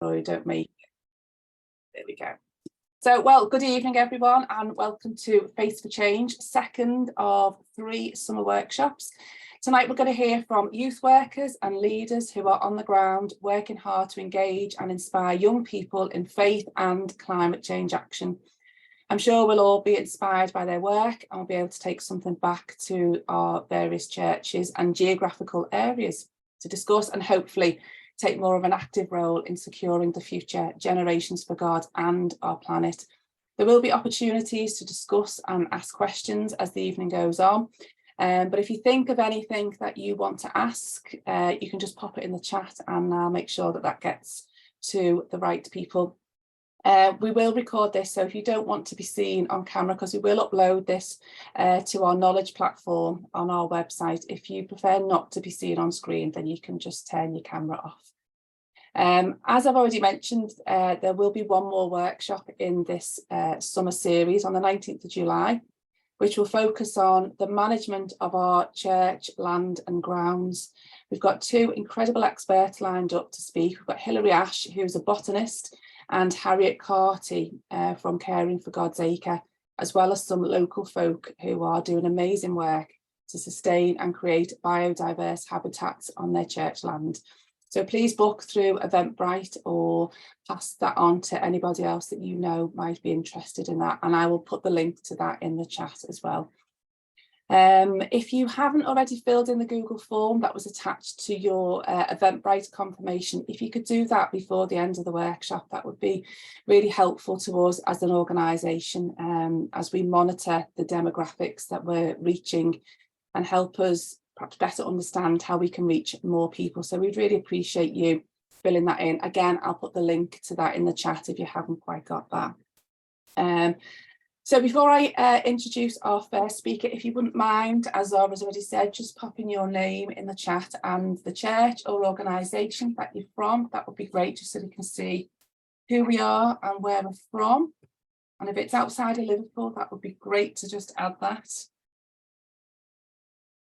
or you don't make it. There we go. So, well, good evening, everyone, and welcome to Faith for Change, second of 3 summer workshops. Tonight, we're going to hear from youth workers and leaders who are on the ground working hard to engage and inspire young people in faith and climate change action. I'm sure we'll all be inspired by their work and we'll be able to take something back to our various churches and geographical areas to discuss and hopefully take more of an active role in securing the future generations for God and our planet. There will be opportunities to discuss and ask questions as the evening goes on. But if you think of anything that you want to ask, you can just pop it in the chat and I'll make sure that that gets to the right people. We will record this, so if you don't want to be seen on camera, because we will upload this to our knowledge platform on our website. If you prefer not to be seen on screen, then you can just turn your camera off. As I've already mentioned, there will be one more workshop in this summer series on the 19th of July, which will focus on the management of our church land and grounds. We've got 2 incredible experts lined up to speak. We've got Hilary Ash, who's a botanist, and Harriet Carty from Caring for God's Acre, as well as some local folk who are doing amazing work to sustain and create biodiverse habitats on their church land. So please book through Eventbrite or pass that on to anybody else that you know might be interested in that, and I will put the link to that in the chat as well. If you haven't already filled in the Google form that was attached to your Eventbrite confirmation, if you could do that before the end of the workshop, that would be really helpful to us as an organisation as we monitor the demographics that we're reaching and help us perhaps better understand how we can reach more people. So we'd really appreciate you filling that in. Again, I'll put the link to that in the chat if you haven't quite got that. So before I introduce our first speaker, if you wouldn't mind, as Zara's already said, just popping your name in the chat and the church or organisation that you're from, that would be great, just so we can see who we are and where we're from. And if it's outside of Liverpool, that would be great to just add that.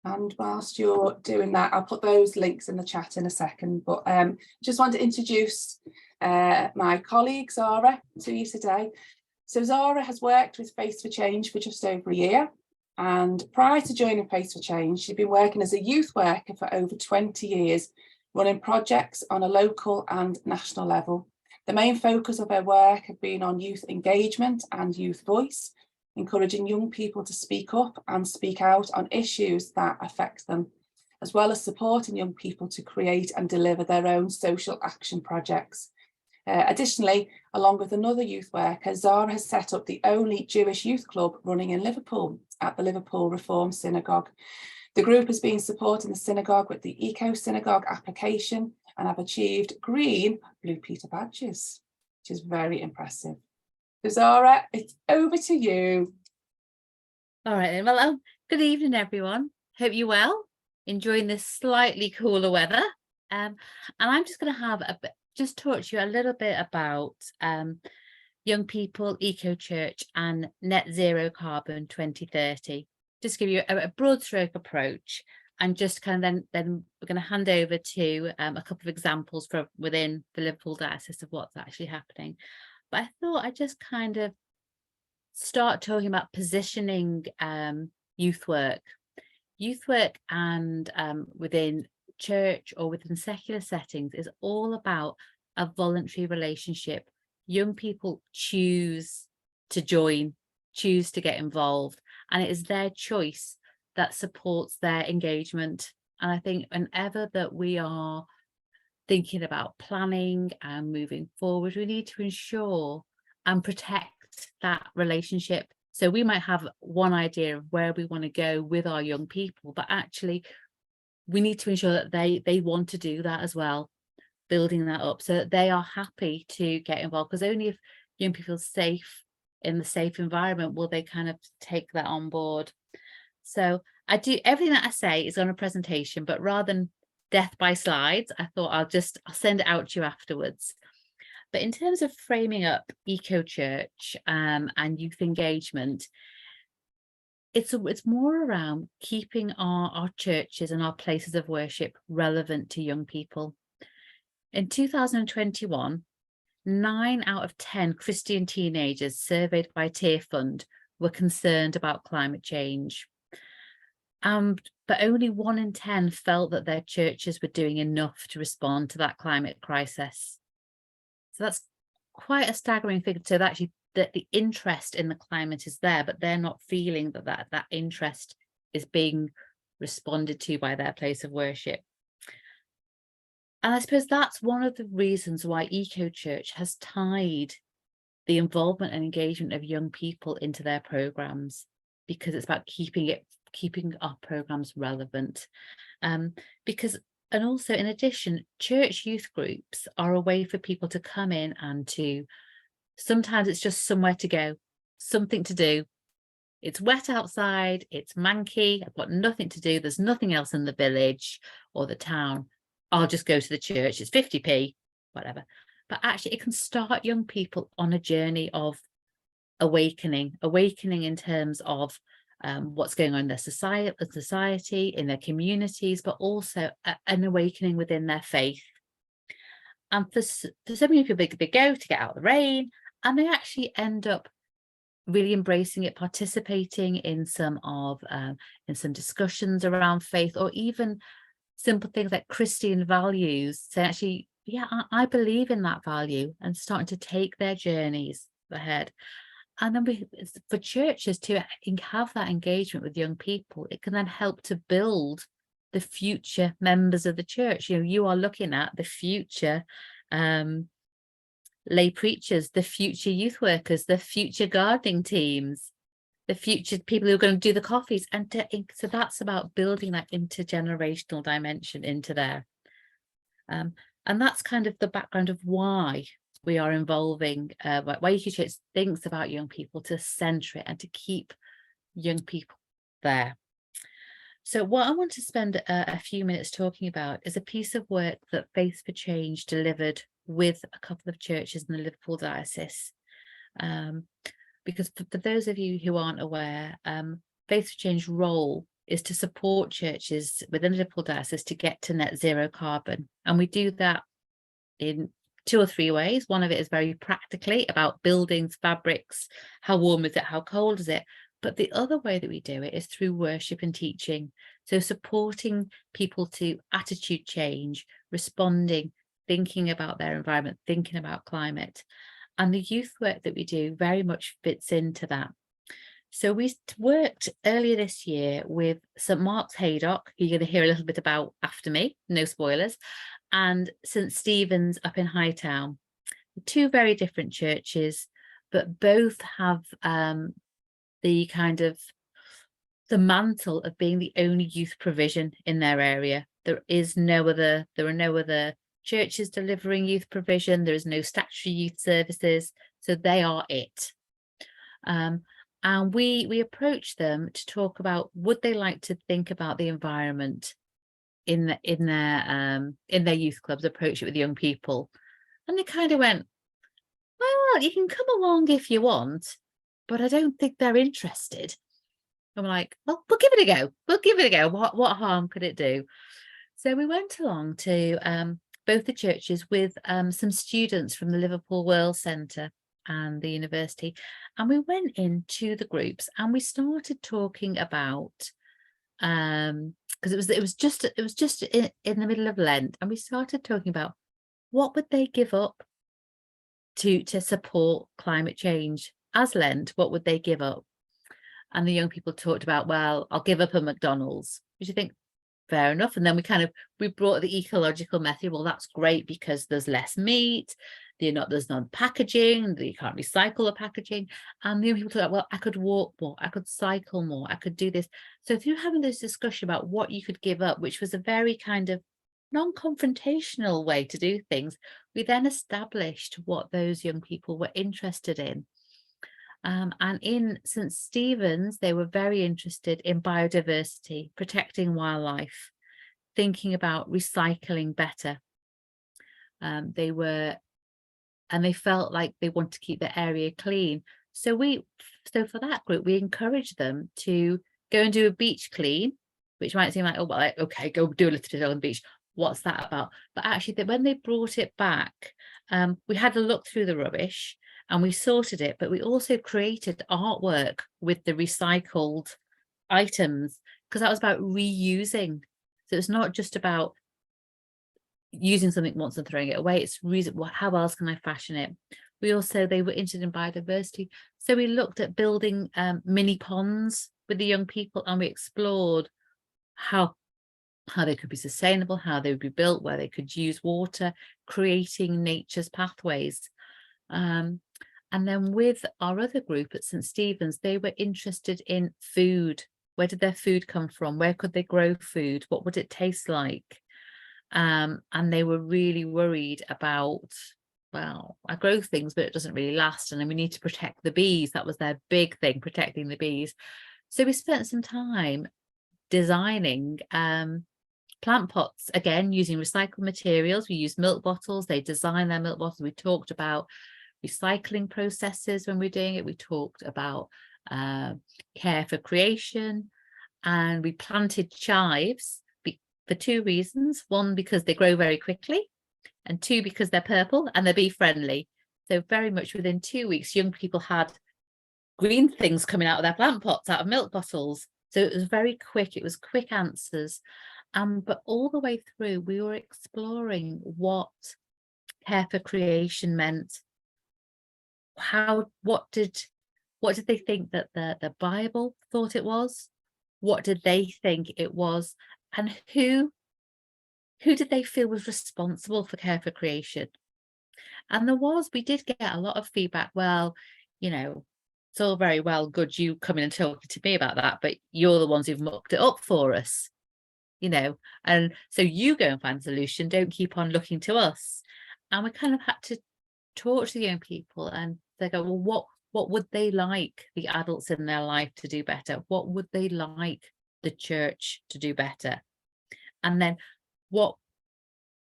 And whilst you're doing that, I'll put those links in the chat in a second. But just want to introduce my colleague, Zarah, to you today. So Zarah has worked with Faith for Change for just over a year, and prior to joining Faith for Change, she'd been working as a youth worker for over 20 years, running projects on a local and national level. The main focus of her work had been on youth engagement and youth voice, encouraging young people to speak up and speak out on issues that affect them, as well as supporting young people to create and deliver their own social action projects. Additionally, along with another youth worker, Zarah has set up the only Jewish youth club running in Liverpool at the Liverpool Reform Synagogue. The group has been supporting the synagogue with the Eco Synagogue application and have achieved green Blue Peter badges, which is very impressive. So Zarah, it's over to you. All right then. Well, good evening, everyone. Hope you're well, enjoying this slightly cooler weather. And I'm just going to have just talk to you a little bit about young people, eco church and net zero carbon 2030. Just give you a broad stroke approach, and just kind of then we're going to hand over to a couple of examples from within the Liverpool diocese of what's actually happening. But I thought I'd just kind of start talking about positioning youth work and within church or within secular settings is all about a voluntary relationship. Young people choose to join, choose to get involved, and it is their choice that supports their engagement. And I think whenever that we are thinking about planning and moving forward, we need to ensure and protect that relationship. So we might have one idea of where we want to go with our young people, but actually we need to ensure that they want to do that as well, building that up so that they are happy to get involved, because only if young people feel safe in the safe environment will they kind of take that on board. So I do everything that I say is on a presentation, but rather than death by slides, I thought I'll send it out to you afterwards. But in terms of framing up eco church and youth engagement, it's more around keeping our churches and our places of worship relevant to young people. In 2021, 9 out of 10 Christian teenagers surveyed by Tear Fund were concerned about climate change. But only 1 in 10 felt that their churches were doing enough to respond to that climate crisis. So that's quite a staggering figure. So that actually the interest in the climate is there, but they're not feeling that interest is being responded to by their place of worship. And I suppose that's one of the reasons why Eco Church has tied the involvement and engagement of young people into their programs, because it's about keeping our programs relevant. And also, in addition, church youth groups are a way for people to come in and to, sometimes it's just somewhere to go, something to do. It's wet outside, it's manky, I've got nothing to do, there's nothing else in the village or the town. I'll just go to the church, it's 50p, whatever. But actually it can start young people on a journey of awakening in terms of what's going on in their society, in their communities, but also an awakening within their faith. And for so many people, they go to get out of the rain, and they actually end up really embracing it, participating in some discussions around faith, or even simple things like Christian values. So actually, yeah, I believe in that value, and starting to take their journeys ahead. And then for churches to have that engagement with young people, it can then help to build the future members of the church. You are looking at the future lay preachers, the future youth workers, the future gardening teams, the future people who are going to do the coffees. And so that's about building that intergenerational dimension into there. And that's kind of the background of why we are involving, why Eco Church thinks about young people, to centre it and to keep young people there. So what I want to spend a few minutes talking about is a piece of work that Faith for Change delivered with a couple of churches in the Liverpool diocese. Because for those of you who aren't aware, Faith for Change's role is to support churches within the Liverpool diocese to get to net zero carbon. And we do that in 2 or 3 ways. One of it is very practically about buildings, fabrics, how warm is it, how cold is it? But the other way that we do it is through worship and teaching. So supporting people to attitude change, responding, thinking about their environment, thinking about climate. And the youth work that we do very much fits into that. So we worked earlier this year with St Mark's Haydock, who you're going to hear a little bit about after me, no spoilers, and St Stephen's up in Hightown. 2 very different churches, but both have the kind of the mantle of being the only youth provision in their area. There are no other churches delivering youth provision. There is no statutory youth services, so they are it. And we approached them to talk about, would they like to think about the environment in their youth clubs, approach it with young people. And they kind of went, well, you can come along if you want, but I don't think they're interested. I'm like, well, we'll give it a go. What harm could it do? So we went along to both the churches with some students from the Liverpool World Centre and the university, and we went into the groups and we started talking about because it was just in the middle of Lent, and we started talking about what would they give up to support climate change as Lent. What would they give up? And the young people talked about, well, I'll give up a McDonald's, which you think, fair enough. And then we brought the ecological method. Well, that's great because there's less meat, there's no packaging, you can't recycle the packaging. And the young people thought, well, I could walk more, I could cycle more, I could do this. So through having this discussion about what you could give up, which was a very kind of non-confrontational way to do things, we then established what those young people were interested in. And in St Stephen's, they were very interested in biodiversity, protecting wildlife, thinking about recycling better. They felt like they want to keep the area clean. So for that group, we encouraged them to go and do a beach clean, which might seem like, oh, well, okay, go do a little bit on the beach. What's that about? But actually, when they brought it back We had a look through the rubbish and we sorted it, but we also created artwork with the recycled items, because that was about reusing. So it's not just about using something once and throwing it away, it's how else can I fashion it. They were interested in biodiversity, so we looked at building mini ponds with the young people, and we explored how they could be sustainable, how they would be built, where they could use water, creating nature's pathways. And then with our other group at St. Stephen's, they were interested in food. Where did their food come from? Where could they grow food? What would it taste like? And they were really worried about, well, I grow things, but it doesn't really last. And then we need to protect the bees. That was their big thing, protecting the bees. So we spent some time designing plant pots, again, using recycled materials. We used milk bottles. They designed their milk bottles. We talked about recycling processes when we're doing it. We talked about care for creation, and we planted chives for two reasons. One, because they grow very quickly, and two, because they're purple and they're bee friendly. So very much within 2 weeks, young people had green things coming out of their plant pots, out of milk bottles. So it was very quick. It was quick answers. But all the way through, we were exploring what care for creation meant. What did they think that the Bible thought it was? What did they think it was? And who did they feel was responsible for care for creation? And we did get a lot of feedback. Well, it's all very well good you coming and talking to me about that, but you're the ones who've mucked it up for us, and so you go and find a solution, don't keep on looking to us. And we kind of had to talk to the young people, and they go, well, what would they like the adults in their life to do better? What would they like the church to do better? And then what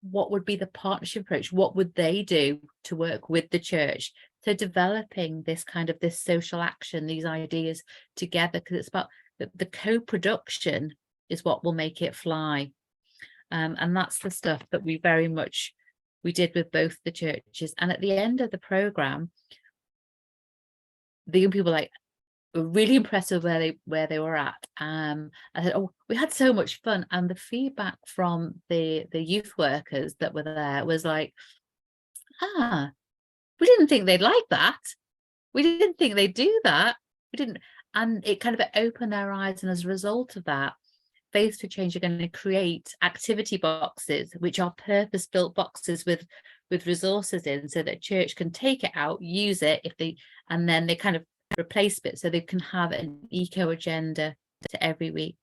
would be the partnership approach? What would they do to work with the church? So developing this social action, these ideas together, because it's about the co-production is what will make it fly. And that's the stuff that we did with both the churches. And at the end of the program, the young people were really impressed with where they were at. I said, oh, we had so much fun. And the feedback from the youth workers that were there was like, we didn't think they'd like that. We didn't think they'd do that. We didn't. And it kind of opened their eyes. And as a result of that, Faith for Change are going to create activity boxes, which are purpose-built boxes with resources in, so that church can take it out, use it and then they kind of replace it, so they can have an eco agenda to every week.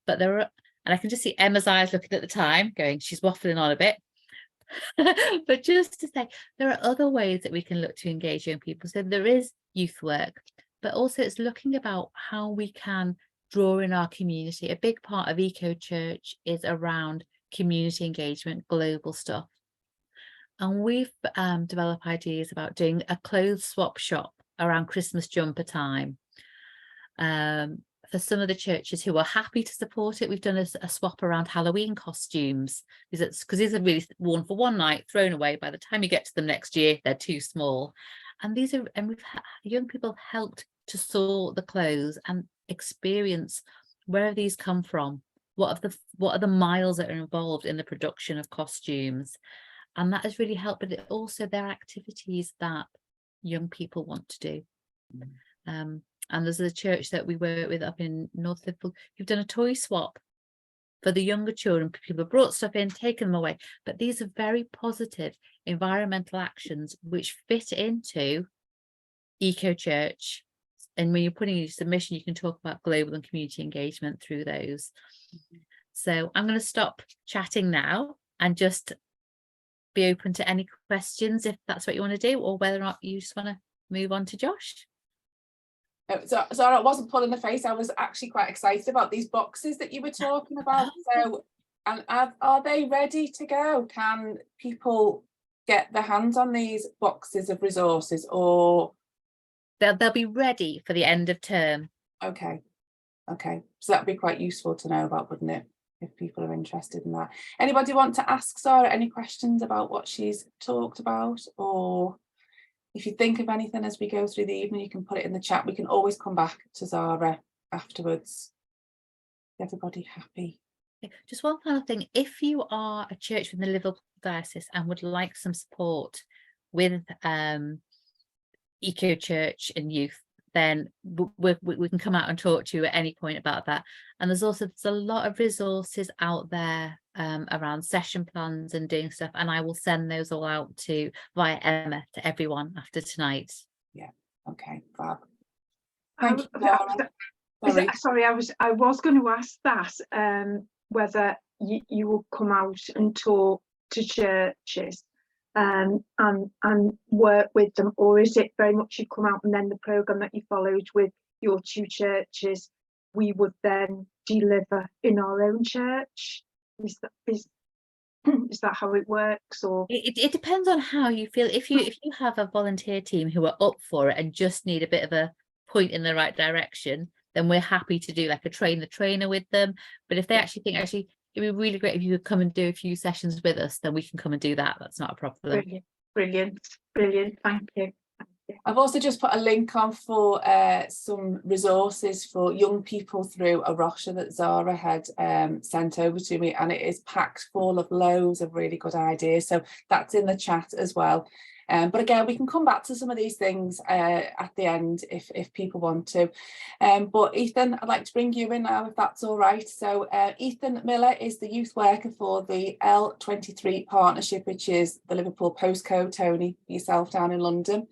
But and I can just see Emma's eyes looking at the time going, she's waffling on a bit. But just to say, there are other ways that we can look to engage young people. So there is youth work, but also it's looking about how we can draw in our community. A big part of Eco Church is around community engagement, global stuff. And we've developed ideas about doing a clothes swap shop around Christmas jumper time. For some of the churches who are happy to support it, we've done a swap around Halloween costumes, because these are really worn for one night, thrown away. By the time you get to them next year, they're too small. And we've had young people helped to sort the clothes and experience where these come from, what are the miles that are involved in the production of costumes. And that has really helped. But also there are activities that young people want to do. And there's a church that we work with up in North Liverpool who've done a toy swap for the younger children. People have brought stuff in, taken them away, but these are very positive environmental actions which fit into Eco Church. And when you're putting in your submission, you can talk about global and community engagement through those. So I'm going to stop chatting now and just be open to any questions if that's what you want to do, or whether or not you just want to move on to Josh. So I wasn't pulling the face. I was actually quite excited about these boxes that you were talking about. So, and are they ready to go? Can people get their hands on these boxes of resources, or they'll be ready for the end of term? Okay, so that'd be quite useful to know about, wouldn't it? if people are interested in that. Anybody want to ask Zarah any questions about what she's talked about, or if you think of anything as we go through the evening, you can put it in the chat. We can always come back to Zarah afterwards. Everybody happy? Just one final thing, if you are a church within the Liverpool diocese and would like some support with eco church and youth, then we can come out and talk to you at any point about that. And there's a lot of resources out there around session plans and doing stuff, and I will send those all out via Emma to everyone after tonight. Yeah, okay, fab. Thank you. Sorry, I was going to ask that whether you will come out and talk to churches and work with them, or is it very much you come out and then the programme that you followed with your 2 churches we would then deliver in our own church? Is that how it works? Or it depends on how you feel. If you have a volunteer team who are up for it and just need a bit of a point in the right direction, then we're happy to do like a train the trainer with them. But if they actually think it'd be really great if you could come and do a few sessions with us, then we can come and do that. That's not a problem. Brilliant. Thank you. I've also just put a link on for some resources for young people through a roster that Zarah had sent over to me, and it is packed full of loads of really good ideas, so that's in the chat as well. But again, we can come back to some of these things at the end if people want to. But Ethan, I'd like to bring you in now, if that's all right. So Ethan Miller is the youth worker for the L23 partnership, which is the Liverpool postcode, Tony, yourself down in London.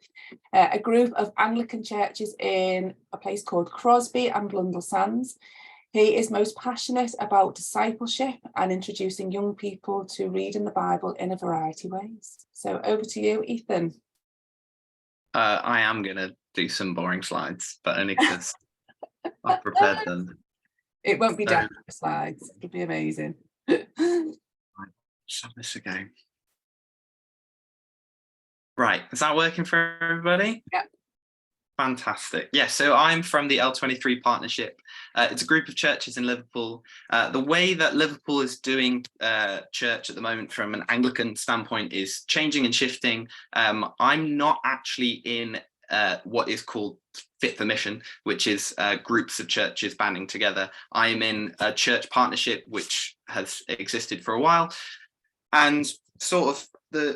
A group of Anglican churches in a place called Crosby and Blundell Sands. He is most passionate about discipleship and introducing young people to reading the Bible in a variety of ways. So over to you, Ethan. I am going to do some boring slides, but only because I've prepared them. It won't be death slides. It'll be amazing. Let's have this again. Right, is that working for everybody? Yeah. Fantastic. Yeah, so I'm from the L23 partnership. It's a group of churches in Liverpool. The way that Liverpool is doing church at the moment from an Anglican standpoint is changing and shifting. I'm not actually in what is called Fit for Mission, which is groups of churches banding together. I am in a church partnership which has existed for a while, and sort of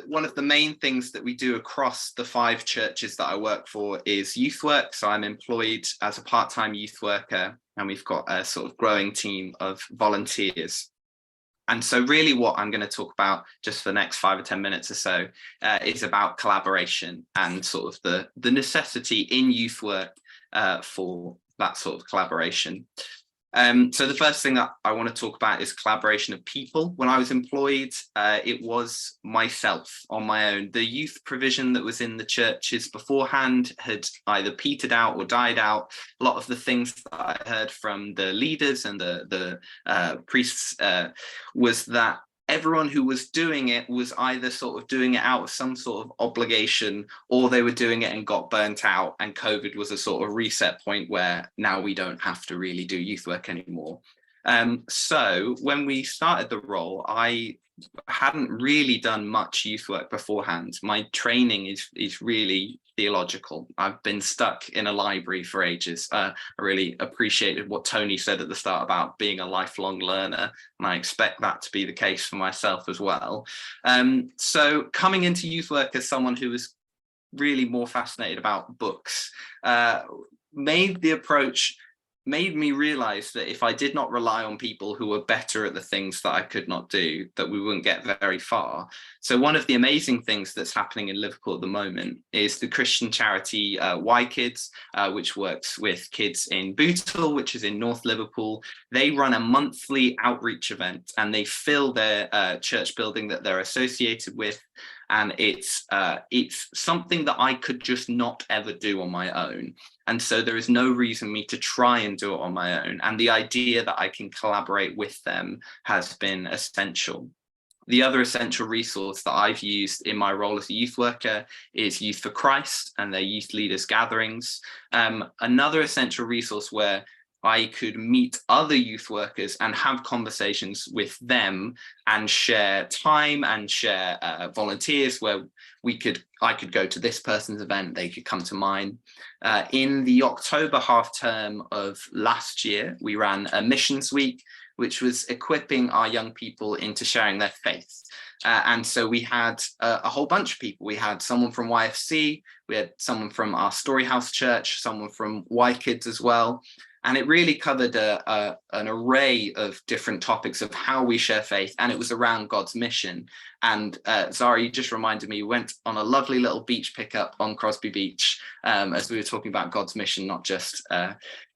one of the main things that we do across the 5 churches that I work for is youth work. So I'm employed as a part-time youth worker, and we've got a sort of growing team of volunteers. And so really what I'm going to talk about just for the next 5 or 10 minutes or so is about collaboration and sort of the necessity in youth work for that sort of collaboration. So the first thing that I want to talk about is collaboration of people. When I was employed, it was myself on my own. The youth provision that was in the churches beforehand had either petered out or died out. A lot of the things that I heard from the leaders and the priests was that everyone who was doing it was either sort of doing it out of some sort of obligation, or they were doing it and got burnt out, and COVID was a sort of reset point where now we don't have to really do youth work anymore. So when we started the role, I hadn't really done much youth work beforehand. My training is really theological. I've been stuck in a library for ages. I really appreciated what Tony said at the start about being a lifelong learner, and I expect that to be the case for myself as well. So coming into youth work as someone who was really more fascinated about books, made me realize that if I did not rely on people who were better at the things that I could not do, that we wouldn't get very far. So one of the amazing things that's happening in Liverpool at the moment is the Christian charity Y Kids, which works with kids in Bootle, which is in North Liverpool. They run a monthly outreach event, and they fill their church building that they're associated with. And it's something that I could just not ever do on my own. And so there is no reason me to try and do it on my own. And the idea that I can collaborate with them has been essential. The other essential resource that I've used in my role as a youth worker is Youth for Christ and their youth leaders gatherings. Another essential resource where I could meet other youth workers and have conversations with them and share time and share volunteers where I could go to this person's event, they could come to mine. In the October half term of last year, we ran a missions week, which was equipping our young people into sharing their faith. And so we had a whole bunch of people. We had someone from YFC, we had someone from our Storyhouse Church, someone from Y Kids as well. And it really covered an array of different topics of how we share faith, and it was around God's mission. And Zarah, you just reminded me, we went on a lovely little beach pickup on Crosby Beach as we were talking about God's mission, not just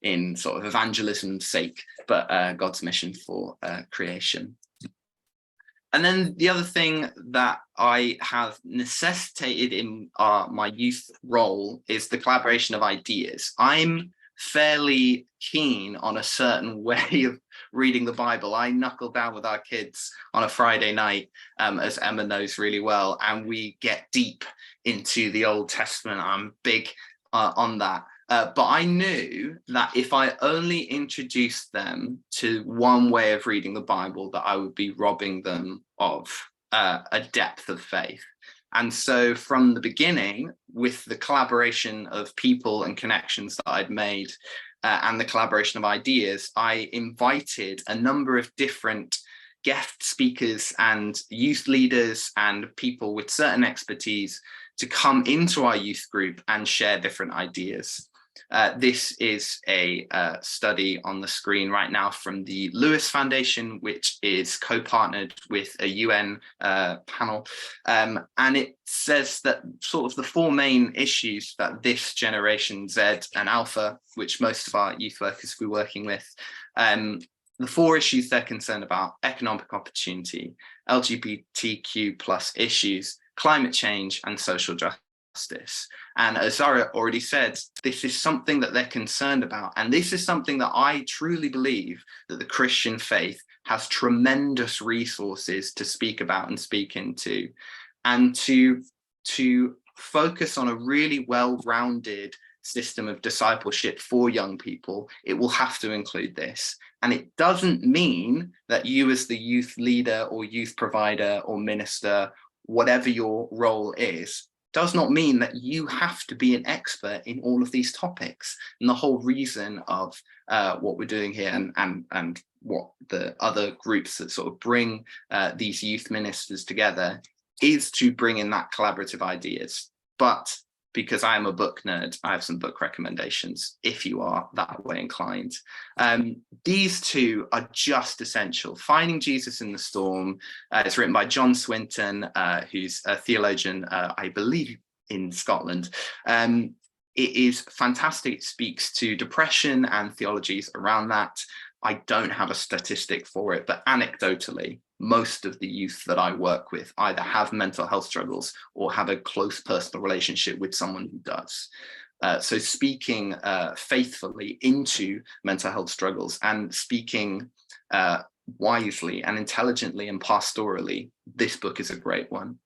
in sort of evangelism's sake, but God's mission for creation. And then the other thing that I have necessitated in my youth role is the collaboration of ideas. I'm fairly keen on a certain way of reading the Bible. I knuckle down with our kids on a Friday night, as Emma knows really well, and we get deep into the Old Testament. I'm big on that. But I knew that if I only introduced them to one way of reading the Bible, that I would be robbing them of a depth of faith. And so from the beginning, with the collaboration of people and connections that I'd made and the collaboration of ideas, I invited a number of different guest speakers and youth leaders and people with certain expertise to come into our youth group and share different ideas. This is a study on the screen right now from the Lewis Foundation, which is co-partnered with a UN panel. And it says that sort of the four main issues that this generation Z and Alpha, which most of our youth workers will be working with, the four issues they're concerned about: economic opportunity, LGBTQ plus issues, climate change, and social justice. And as Zarah already said, this is something that they're concerned about. And this is something that I truly believe that the Christian faith has tremendous resources to speak about and speak into, and to focus on a really well-rounded system of discipleship for young people. It will have to include this. And it doesn't mean that you as the youth leader or youth provider or minister, whatever your role is, does not mean that you have to be an expert in all of these topics. And the whole reason of what we're doing here and what the other groups that sort of bring these youth ministers together is to bring in that collaborative ideas. But because I am a book nerd, I have some book recommendations if you are that way inclined. These two are just essential. Finding Jesus in the Storm, it's written by John Swinton, who's a theologian, I believe, in Scotland. It is fantastic. It speaks to depression and theologies around that. I don't have a statistic for it, but anecdotally, most of the youth that I work with either have mental health struggles or have a close personal relationship with someone who does. So speaking faithfully into mental health struggles and speaking wisely and intelligently and pastorally, this book is a great one.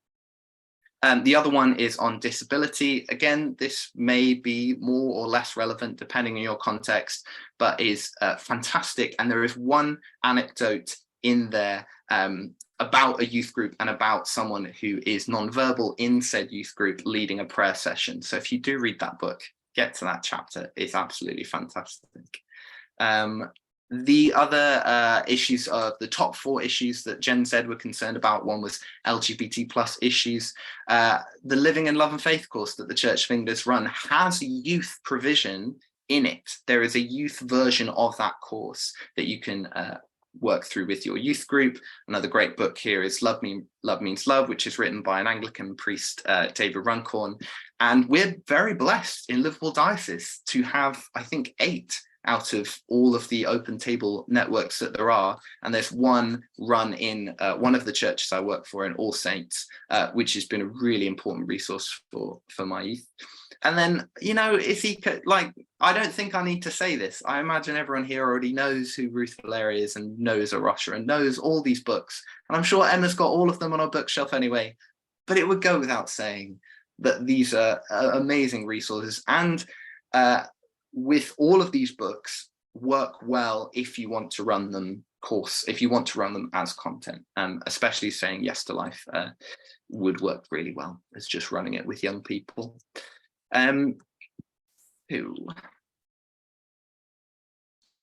The other one is on disability. Again, this may be more or less relevant depending on your context, but is fantastic. And there is one anecdote in there about a youth group and about someone who is nonverbal in said youth group leading a prayer session. So if you do read that book, get to that chapter. It's absolutely fantastic. The other issues of the top four issues that Gen Z were concerned about, one was LGBT plus issues. The Living in Love and Faith course that the Church of England run has youth provision in it. There is a youth version of that course that you can work through with your youth group. Another great book here is Love Means Love, which is written by an Anglican priest, David Runcorn. And we're very blessed in Liverpool Diocese to have, I think, 8 out of all of the open table networks that there are. And there's one run in one of the churches I work for in All Saints, which has been a really important resource for my youth. And then, you know, if he could, like, I don't think I need to say this. I imagine everyone here already knows who Ruth Valeria is and knows Arosha and knows all these books. And I'm sure Emma's got all of them on her bookshelf anyway. But it would go without saying that these are amazing resources. And with all of these books, work well if you want to run them as content. Especially saying yes to life would work really well as just running it with young people. Who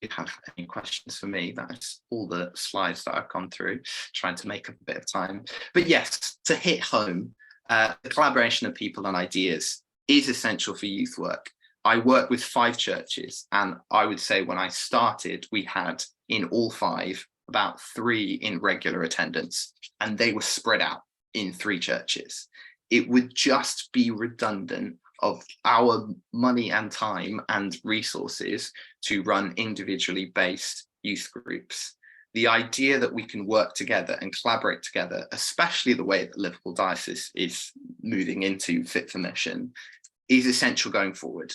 you have any questions for me? That's all the slides that I've gone through, trying to make up a bit of time. But yes, to hit home, the collaboration of people and ideas is essential for youth work. I work with 5 churches, and I would say when I started, we had in all 5 about 3 in regular attendance, and they were spread out in 3 churches. It would just be redundant of our money and time and resources to run individually based youth groups. The idea that we can work together and collaborate together, especially the way that Liverpool Diocese is moving into Fit for Mission, is essential going forward.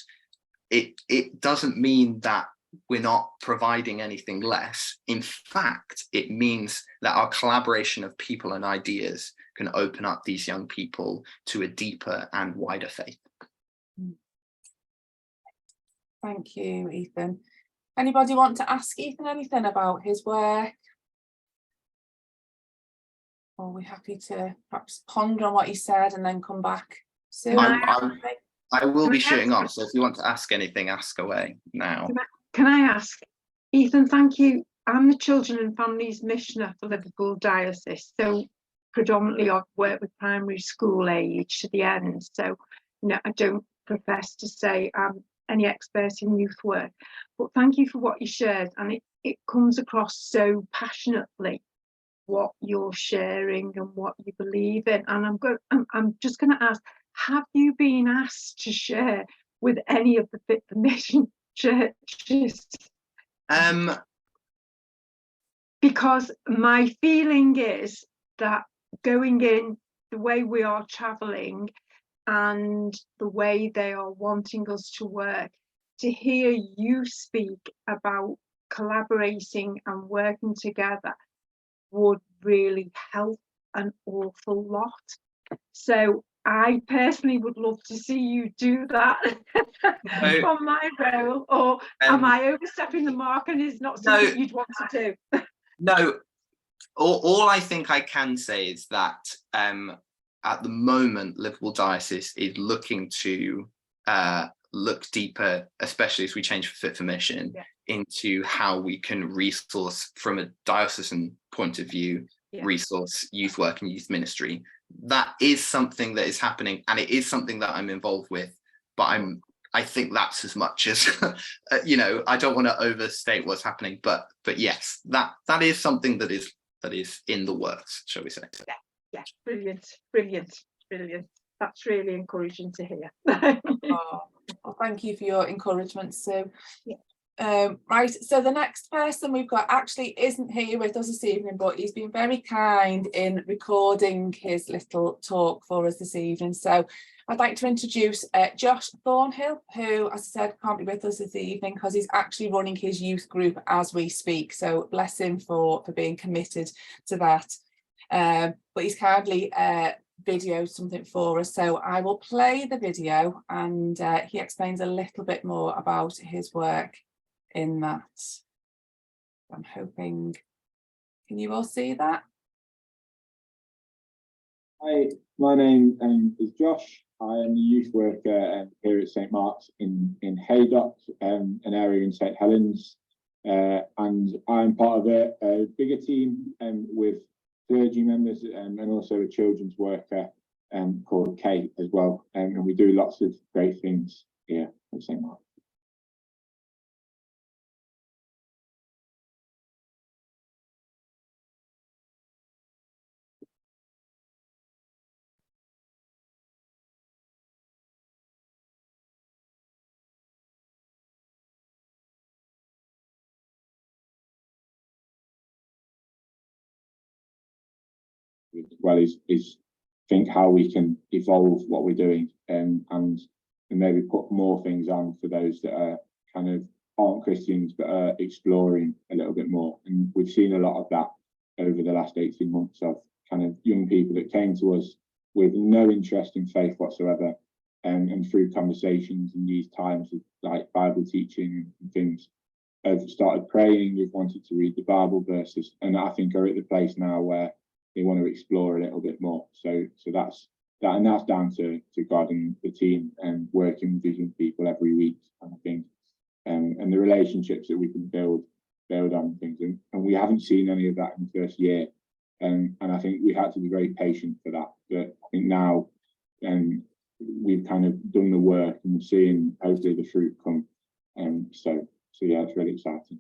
It doesn't mean that we're not providing anything less. In fact, it means that our collaboration of people and ideas can open up these young people to a deeper and wider faith. Thank you, Ethan. Anybody want to ask Ethan anything about his work? Or are we happy to perhaps ponder on what he said and then come back soon? I will be shooting off, so if you want to ask anything, ask away now. Can I ask, Ethan, thank you. I'm the Children and Families Missioner for Liverpool Diocese, so predominantly I've worked with primary school age to the end, so I don't profess to say I'm any expert in youth work, but thank you for what you shared, and it comes across so passionately what you're sharing and what you believe in. And I'm just going to ask, have you been asked to share with any of the Fit for Mission churches? Because my feeling is that going in the way we are travelling and the way they are wanting us to work, to hear you speak about collaborating and working together would really help an awful lot. So I personally would love to see you do that from my role, or am I overstepping the mark and is not something you'd want to do? No, all I think I can say is that at the moment, Liverpool Diocese is looking to look deeper, especially as we change for Fit for Mission, into how we can resource from a diocesan point of view, resource youth work and youth ministry. That is something that is happening, and it is something that I'm involved with, but I think that's as much as I don't want to overstate what's happening, but yes, that is something that is in the works, shall we say. Yeah, brilliant. That's really encouraging to hear. Well, thank you for your encouragement, Sue. Right, so the next person we've got actually isn't here with us this evening, but he's been very kind in recording his little talk for us this evening. So I'd like to introduce Josh Thornhill, who, as I said, can't be with us this evening because he's actually running his youth group as we speak. So bless him for being committed to that. But he's kindly videoed something for us. So I will play the video, and he explains a little bit more about his work in that. I'm hoping, can you all see that? Hi, my name is Josh. I am the youth worker here at St Mark's in Haydock, an area in St Helens, and I'm part of a bigger team with clergy members and also a children's worker called Kate as well, and we do lots of great things here at St Mark's. Well, is think how we can evolve what we're doing and maybe put more things on for those that are kind of aren't Christians but are exploring a little bit more. And we've seen a lot of that over the last 18 months of kind of young people that came to us with no interest in faith whatsoever, and through conversations in these times of like Bible teaching and things, have started praying, have wanted to read the Bible verses, and I think are at the place now where they want to explore a little bit more. So that's that, and that's down to God and the team and working with these young people every week, kind of thing, and the relationships that we can build on things. And we haven't seen any of that in the first year, and I think we had to be very patient for that. But I think now, we've kind of done the work and we're seeing hopefully the fruit come. So yeah, it's really exciting.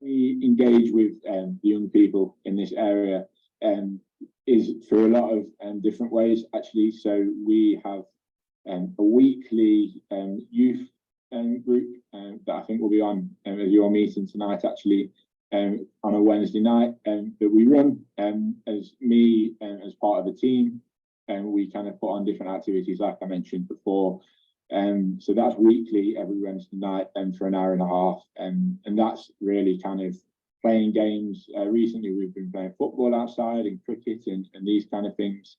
We engage with the young people in this area is through a lot of different ways, actually. So we have a weekly youth group that I think will be on at your meeting tonight, actually, on a Wednesday night, that we run as me as part of the team, and we kind of put on different activities like I mentioned before. So that's weekly every Wednesday night for an hour and a half, and that's really kind of playing games. Recently we've been playing football outside and cricket and these kind of things,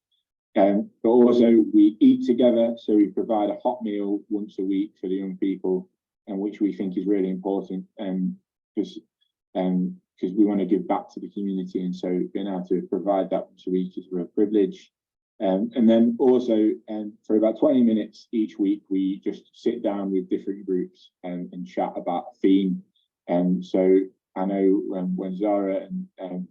but also we eat together. So we provide a hot meal once a week for the young people, and which we think is really important, because we want to give back to the community, and so being able to provide that once a week is a real privilege. And then also, for about 20 minutes each week, we just sit down with different groups and chat about a theme. So I know when Zarah and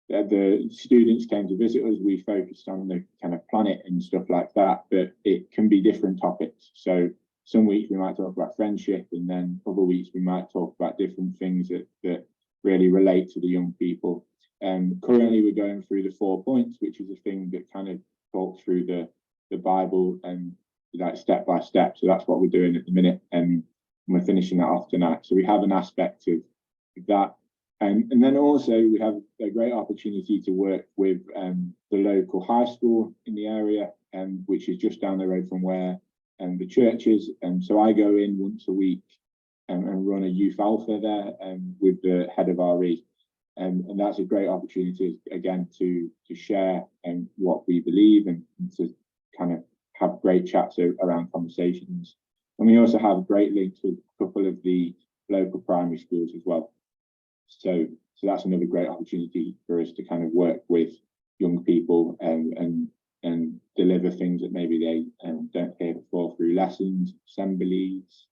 the students came to visit us, we focused on the kind of planet and stuff like that, but it can be different topics. So some weeks we might talk about friendship, and then other weeks we might talk about different things that really relate to the young people. Currently we're going through the 4 points, which is a thing that kind of talks through the Bible and like step by step. So that's what we're doing at the minute, and we're finishing that off tonight. So we have an aspect of that, and then also we have a great opportunity to work with the local high school in the area, which is just down the road from where the church is. And so I go in once a week and run a youth alpha there with the head of RE. And that's a great opportunity, again, to share what we believe and to kind of have great chats around conversations. And we also have great links with a couple of the local primary schools as well. So that's another great opportunity for us to kind of work with young people and deliver things that maybe they don't hear before through lessons, assemblies,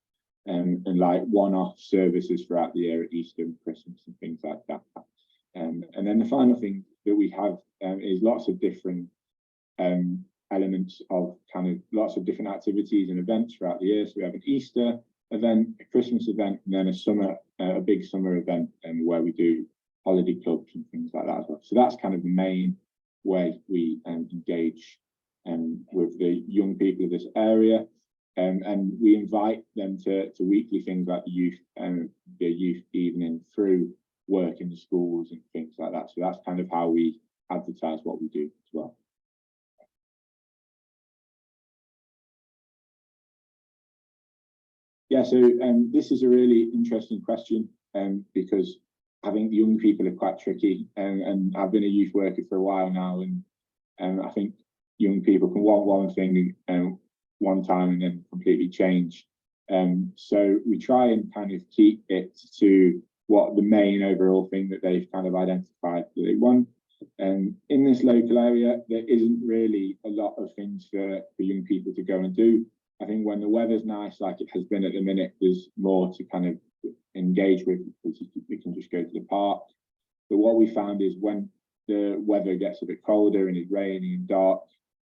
and like one-off services throughout the year at Easter and Christmas and things like that. And then the final thing that we have is lots of different elements of kind of lots of different activities and events throughout the year. So we have an Easter event, a Christmas event, and then a big summer event where we do holiday clubs and things like that as well. So that's kind of the main way we engage with the young people of this area. And we invite them to weekly things like the youth evening through work in the schools and things like that. So that's kind of how we advertise what we do as well. Yeah, so this is a really interesting question because I think young people are quite tricky, and I've been a youth worker for a while now, and I think young people can want one thing one time and then completely change. So we try and kind of keep it to what the main overall thing that they've kind of identified that they want. And in this local area, there isn't really a lot of things for young people to go and do. I think when the weather's nice, like it has been at the minute, there's more to kind of engage with because we can just go to the park. But what we found is when the weather gets a bit colder and it's rainy and dark,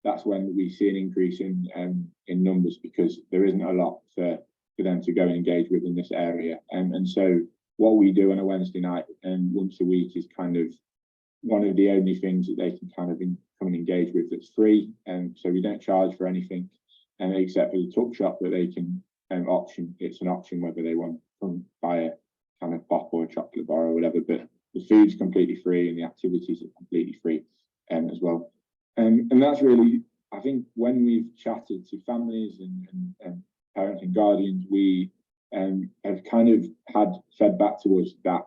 that's when we see an increase in numbers, because there isn't a lot for them to go and engage with in this area. And so what we do on a Wednesday night and once a week is kind of one of the only things that they can kind of come and engage with that's free. And so we don't charge for anything, except for the tuck shop that they can option. It's an option whether they want to come buy a kind of pop or a chocolate bar or whatever, but the food's completely free and the activities are completely free as well. And that's really, I think when we've chatted to families and parents and guardians, we have kind of had fed back to us that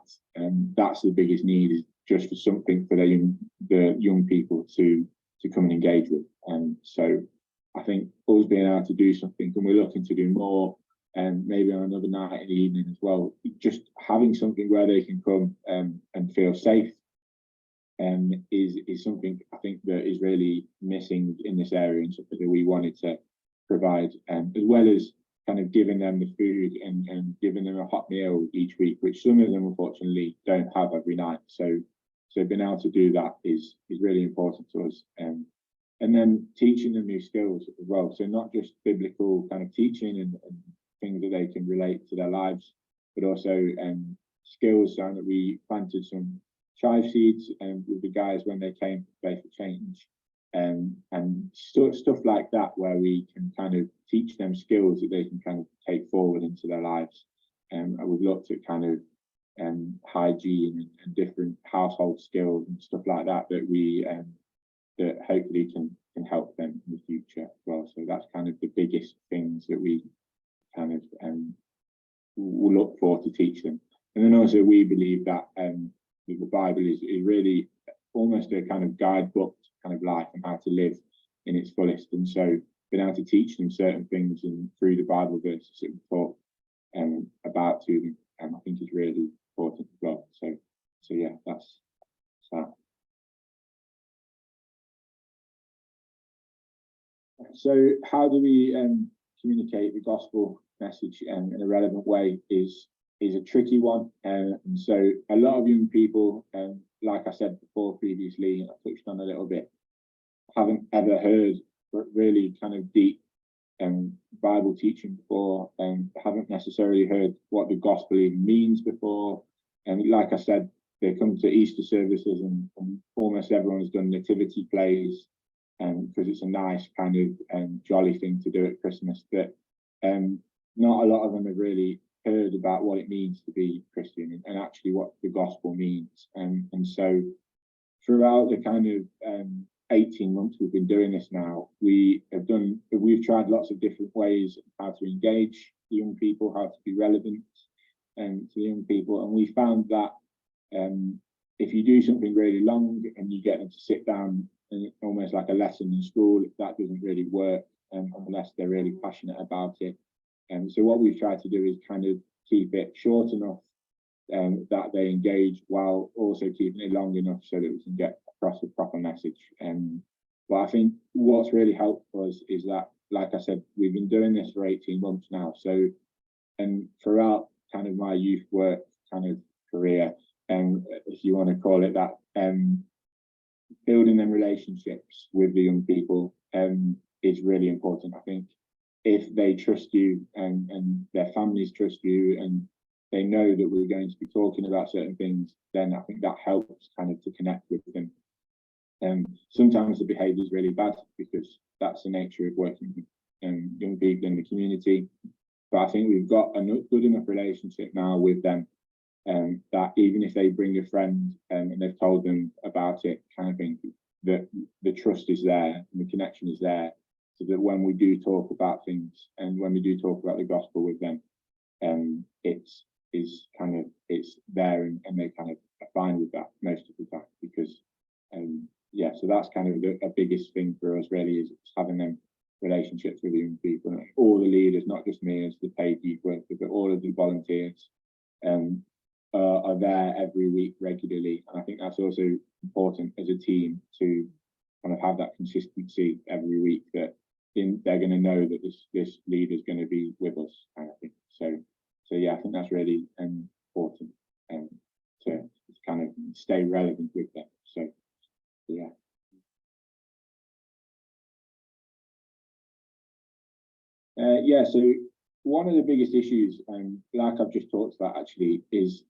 that's the biggest need, is just for something for the young people to come and engage with. And so I think us being able to do something, and we're looking to do more, and maybe on another night in the evening as well, just having something where they can come and feel safe is something I think that is really missing in this area, and something that we wanted to provide, as well as kind of giving them the food and giving them a hot meal each week, which some of them unfortunately don't have every night. So being able to do that is really important to us. And then teaching them new skills as well. So not just biblical kind of teaching and things that they can relate to their lives, but also skills. So that we planted some chive seeds with the guys when they came to Faith for Change, and stuff like that, where we can kind of teach them skills that they can kind of take forward into their lives. And we've looked at kind of hygiene and different household skills and stuff like that that we that hopefully can help them in the future as well. So that's kind of the biggest things that we kind of will look for to teach them. And then also we believe that the Bible is really almost a kind of guidebook kind of life and how to live in its fullest. And so being able to teach them certain things and through the Bible verses that we talk about to them, I think is really important as well. So yeah, that's that. So how do we communicate the gospel message in a relevant way is a tricky one. And so a lot of young people, like I said before previously, I touched on a little bit, haven't ever heard really kind of deep Bible teaching before, and haven't necessarily heard what the gospel even means before. And like I said, they come to Easter services and almost everyone has done nativity plays, because it's a nice kind of jolly thing to do at Christmas. But not a lot of them have really heard about what it means to be Christian and actually what the gospel means. And so throughout the kind of 18 months we've been doing this now, we've tried lots of different ways how to engage young people, how to be relevant to the young people. And we found that if you do something really long and you get them to sit down, and almost like a lesson in school, that doesn't really work unless they're really passionate about it. And so what we've tried to do is kind of keep it short enough that they engage, while also keeping it long enough so that we can get across the proper message. But I think what's really helped us is that, like I said, we've been doing this for 18 months now. So, and throughout kind of my youth work kind of career, if you want to call it that, building them relationships with the young people is really important. I think if they trust you and their families trust you and they know that we're going to be talking about certain things, then I think that helps kind of to connect with them. Sometimes the behaviour is really bad because that's the nature of working with young people in the community. But I think we've got a good enough relationship now with them that even if they bring a friend and they've told them about it, kind of thing, that the trust is there and the connection is there, so that when we do talk about things and when we do talk about the gospel with them, it's there and they kind of are fine with that most of the time, because yeah, so that's kind of the biggest thing for us really, is having them relationships with the young people, and all the leaders, not just me as the paid youth worker, but all of the volunteers are there every week regularly. And I think that's also important as a team to kind of have that consistency every week, that they're going to know that this leader is going to be with us, kind of thing. So yeah, I think that's really important to kind of stay relevant with them. So yeah. Yeah, so one of the biggest issues, like I've just talked about actually, is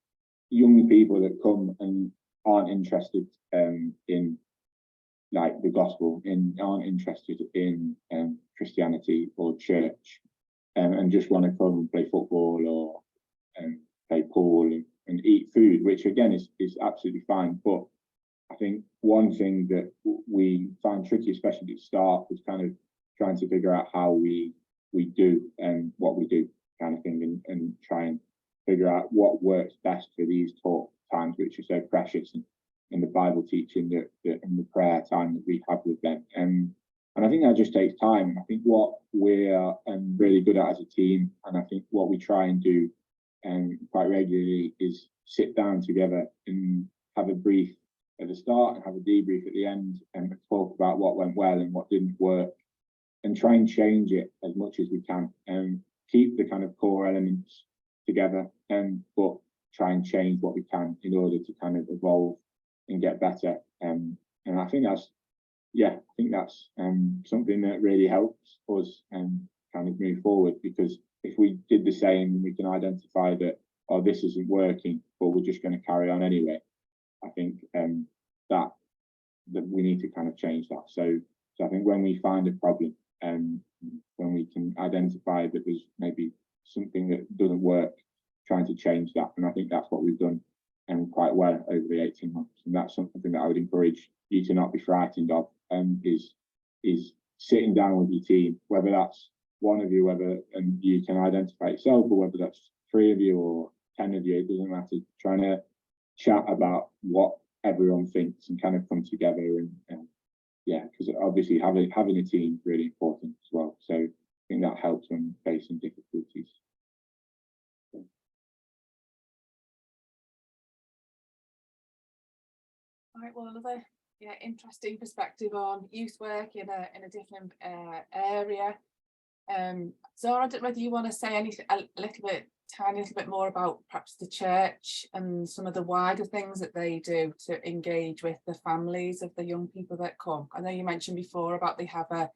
young people that come and aren't interested in like the gospel, aren't interested in Christianity or church, and just want to come and play football or play pool and eat food, which again is absolutely fine. But I think one thing that we found tricky, especially at the start, was kind of trying to figure out how we do what we do, kind of thing, and try and figure out what works best for these talk times, which are so precious. And the Bible teaching and the prayer time that we have with them. And I think that just takes time. I think what we're really good at as a team, and I think what we try and do quite regularly, is sit down together and have a brief at the start and have a debrief at the end, and talk about what went well and what didn't work, and try and change it as much as we can, and keep the kind of core elements together, but try and change what we can in order to kind of evolve and get better. And I think that's something that really helps us kind of move forward, because if we did the same and we can identify that, oh, this isn't working, but we're just going to carry on anyway, I think that we need to kind of change that. So I think when we find a problem, when we can identify that there's maybe something that doesn't work, trying to change that. And I think that's what we've done quite well over the 18 months. And that's something that I would encourage you to not be frightened of, is sitting down with your team, whether that's one of you, and you can identify yourself, or whether that's 3 of you or 10 of you, it doesn't matter. Trying to chat about what everyone thinks and kind of come together, and because obviously having a team is really important as well. So I think that helps when facing difficulties. Right, well, another interesting perspective on youth work in a different area. Zara, I don't know whether you want to say anything tiny little bit more about perhaps the church and some of the wider things that they do to engage with the families of the young people that come. I know you mentioned before about they have a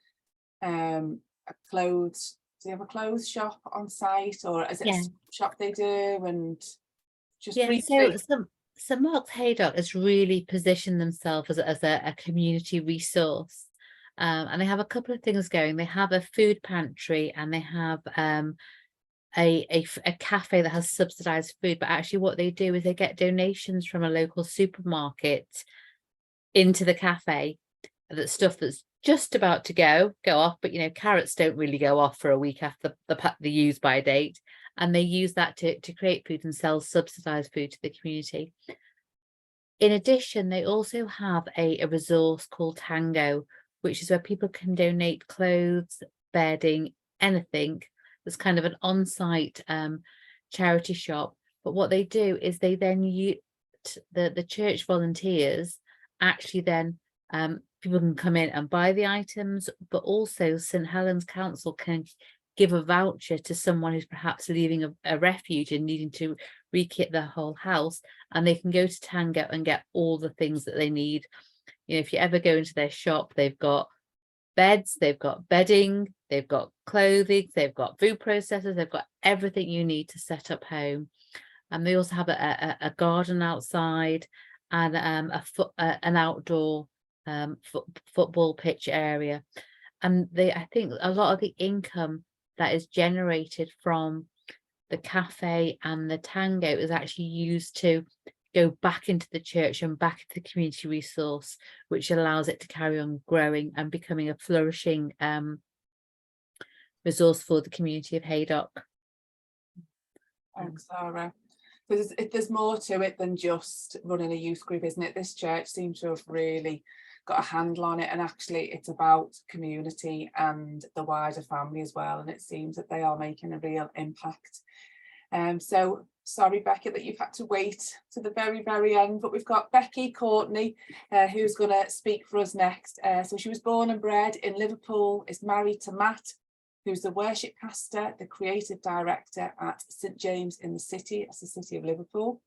clothes. Do they have a clothes shop on site, or is it a shop they do? And just briefly. So Mark's Haydock has really positioned themselves as a community resource, and they have a couple of things going. They have a food pantry, and they have a cafe that has subsidized food. But actually what they do is they get donations from a local supermarket into the cafe, that stuff that's just about to go off, but carrots don't really go off for a week after the use by date, and they use that to create food and sell subsidized food to the community. In addition, they also have a resource called Tango, which is where people can donate clothes, bedding, anything. It's kind of an on-site charity shop. But what they do is they then use the church volunteers, actually then people can come in and buy the items, but also St Helens Council can give a voucher to someone who's perhaps leaving a refuge and needing to rekit their whole house, and they can go to Tango and get all the things that they need. If you ever go into their shop, they've got beds, they've got bedding, they've got clothing, they've got food processors, they've got everything you need to set up home. And they also have a garden outside, and an outdoor football pitch area. And I think a lot of the income that is generated from the cafe and the Tango is actually used to go back into the church and back into the community resource, which allows it to carry on growing and becoming a flourishing resource for the community of Haydock. Thanks, Sarah. There's more to it than just running a youth group, isn't it? This church seems to have really got a handle on it, and actually it's about community and the wider family as well, and it seems that they are making a real impact. So sorry, Becky, that you've had to wait to the very end, but we've got Becky Courtney who's going to speak for us next. So she was born and bred in Liverpool, is married to Matt, who's the worship pastor, the creative director at St James in the City, that's the city of Liverpool,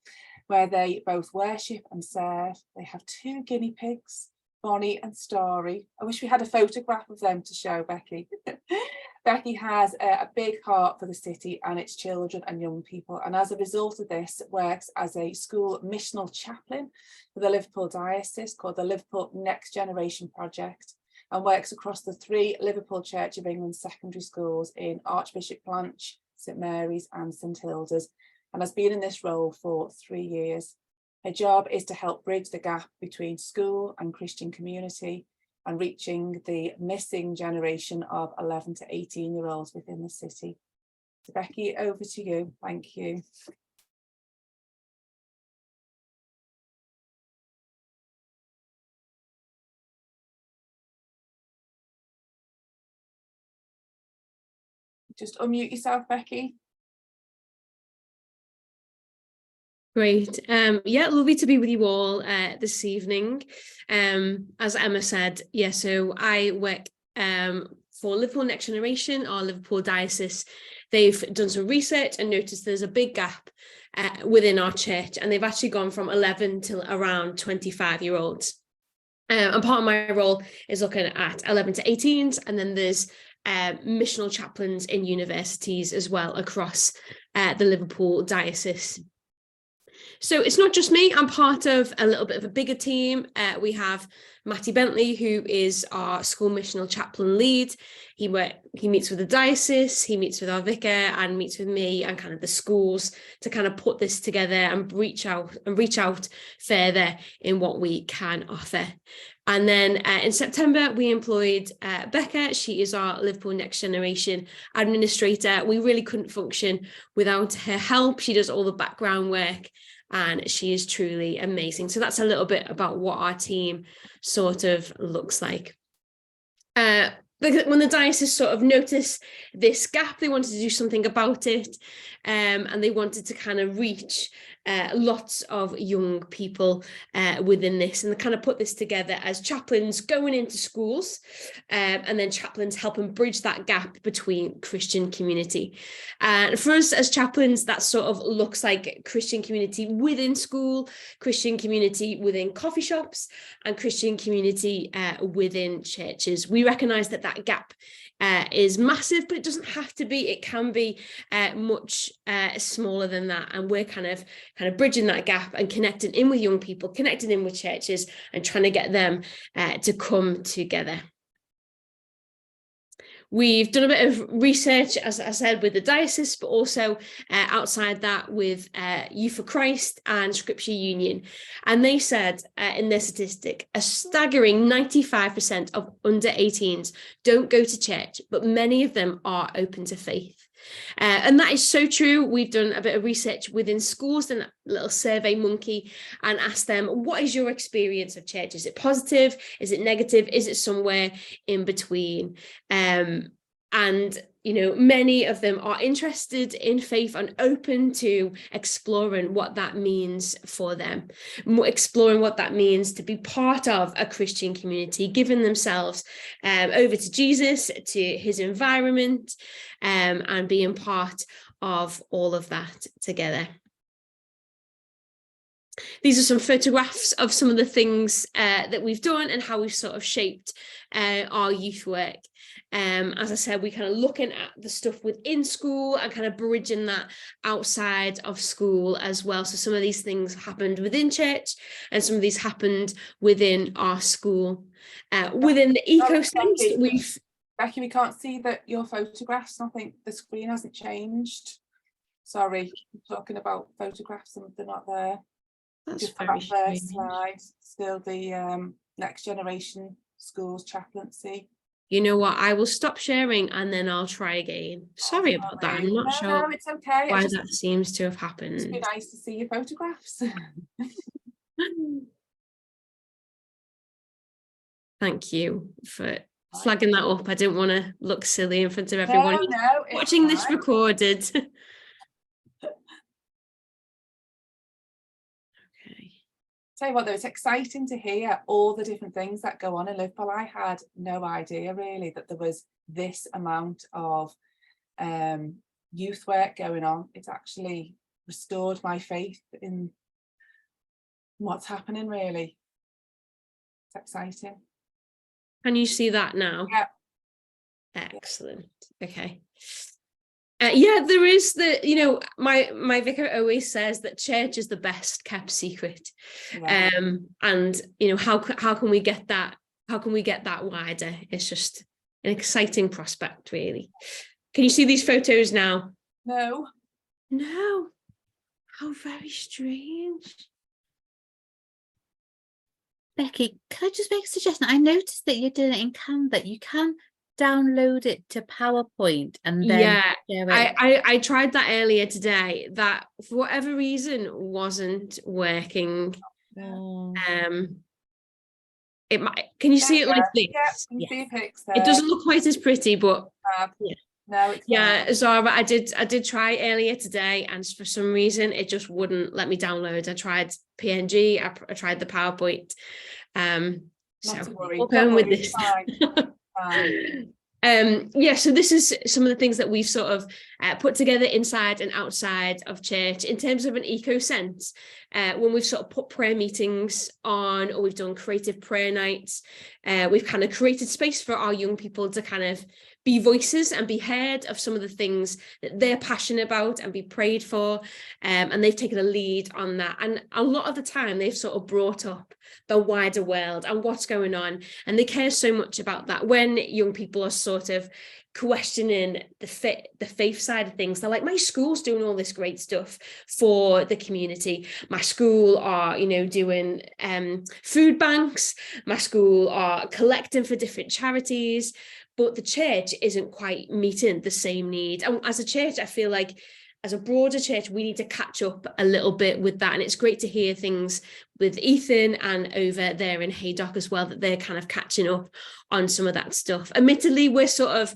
where they both worship and serve. They have 2 guinea pigs, Bonnie and Starry. I wish we had a photograph of them to show, Becky. Becky has a big heart for the city and its children and young people, and as a result of this works as a school missional chaplain for the Liverpool Diocese called the Liverpool Next Generation Project, and works across the 3 Liverpool Church of England secondary schools in Archbishop Blanche, St Mary's and St Hilda's, and has been in this role for 3 years. Her job is to help bridge the gap between school and Christian community and reaching the missing generation of 11 to 18-year-olds within the city. So Becky, over to you. Thank you. Just unmute yourself, Becky. Great. Yeah, lovely to be with you all this evening. As Emma said, yeah, so I work for Liverpool Next Generation, our Liverpool diocese. They've done some research and noticed there's a big gap within our church, and they've actually gone from 11 to around 25-year-olds. And part of my role is looking at 11 to 18s, and then there's missional chaplains in universities as well across the Liverpool diocese. So it's not just me, I'm part of a little bit of a bigger team. We have Matty Bentley, who is our school missional chaplain lead. He meets with the diocese, he meets with our vicar, and meets with me and kind of the schools to kind of put this together and reach out further in what we can offer. And then in September, we employed Becca. She is our Liverpool Next Generation administrator. We really couldn't function without her help. She does all the background work, and she is truly amazing. So that's a little bit about what our team sort of looks like. When the diocese sort of noticed this gap, they wanted to do something about it, and they wanted to kind of reach lots of young people within this, and they kind of put this together as chaplains going into schools, and then chaplains helping bridge that gap between Christian community. And for us as chaplains, that sort of looks like Christian community within school, Christian community within coffee shops, and Christian community within churches. We recognise that gap is massive, but it doesn't have to be. It can be much smaller than that, and we're kind of bridging that gap and connecting in with young people, connecting in with churches, and trying to get them to come together. We've done a bit of research, as I said, with the diocese, but also outside that with Youth for Christ and Scripture Union. And they said in their statistic, a staggering 95% of under 18s don't go to church, but many of them are open to faith. And that is so true. We've done a bit of research within schools, done a little survey monkey, and asked them, what is your experience of church? Is it positive? Is it negative? Is it somewhere in between? And you know, many of them are interested in faith and open to exploring what that means for them, exploring what that means to be part of a Christian community, giving themselves over to Jesus, to his environment, and being part of all of that together. These are some photographs of some of the things that we've done and how we've sort of shaped our youth work. As I said, we're kind of looking at the stuff within school and kind of bridging that outside of school as well. So some of these things happened within church, and some of these happened within our school. Within the ecosystem, Becky, we can't see your photographs. I think the screen hasn't changed. Sorry, I'm talking about photographs and they're not there. That's just very that first strange. slide, still the Next Generation Schools chaplaincy. You know what, I will stop sharing and then I'll try again. Sorry about that. I'm not sure No, it's okay. why that seems to have happened. It'd be nice to see your photographs. Thank you for flagging that up. I didn't want to look silly in front of everyone watching this recorded. Tell you what, though, it's exciting to hear all the different things that go on in Liverpool. I had no idea really that there was this amount of youth work going on. It's actually restored my faith in what's happening, really. It's exciting. Can you see that now? Yeah. Excellent. Okay. Yeah, there is my vicar always says that church is the best kept secret. Yeah. And how can we get that wider? It's just an exciting prospect, really. Can you see these photos now? No. How very strange. Becky, can I just make a suggestion? I noticed that you're doing it in Canva. You can download it to PowerPoint and then share it. I tried that earlier today. That for whatever reason wasn't working. It might. Can you see it like this? Yeah, you see pics there. It doesn't look quite as pretty, but No, it's Yeah, not. Zara, I did try earlier today, and for some reason it just wouldn't let me download. I tried PNG, I tried the PowerPoint. So Not to worry. we'll Don't go with worry, this. it's fine. Yeah, so this is some of the things that we've sort of put together inside and outside of church in terms of an eco sense. When we've sort of put prayer meetings on, or we've done creative prayer nights, we've kind of created space for our young people to kind of be voices and be heard of some of the things that they're passionate about and be prayed for. And they've taken a lead on that. And a lot of the time they've sort of brought up the wider world and what's going on. And they care so much about that. When young people are sort of questioning the faith side of things, they're like, my school's doing all this great stuff for the community. My school are, you know, doing food banks. My school are collecting for different charities. But the church isn't quite meeting the same need. And as a church, I feel like as a broader church, we need to catch up a little bit with that. And it's great to hear things with Ethan and over there in Haydock as well, that they're kind of catching up on some of that stuff. Admittedly, we're sort of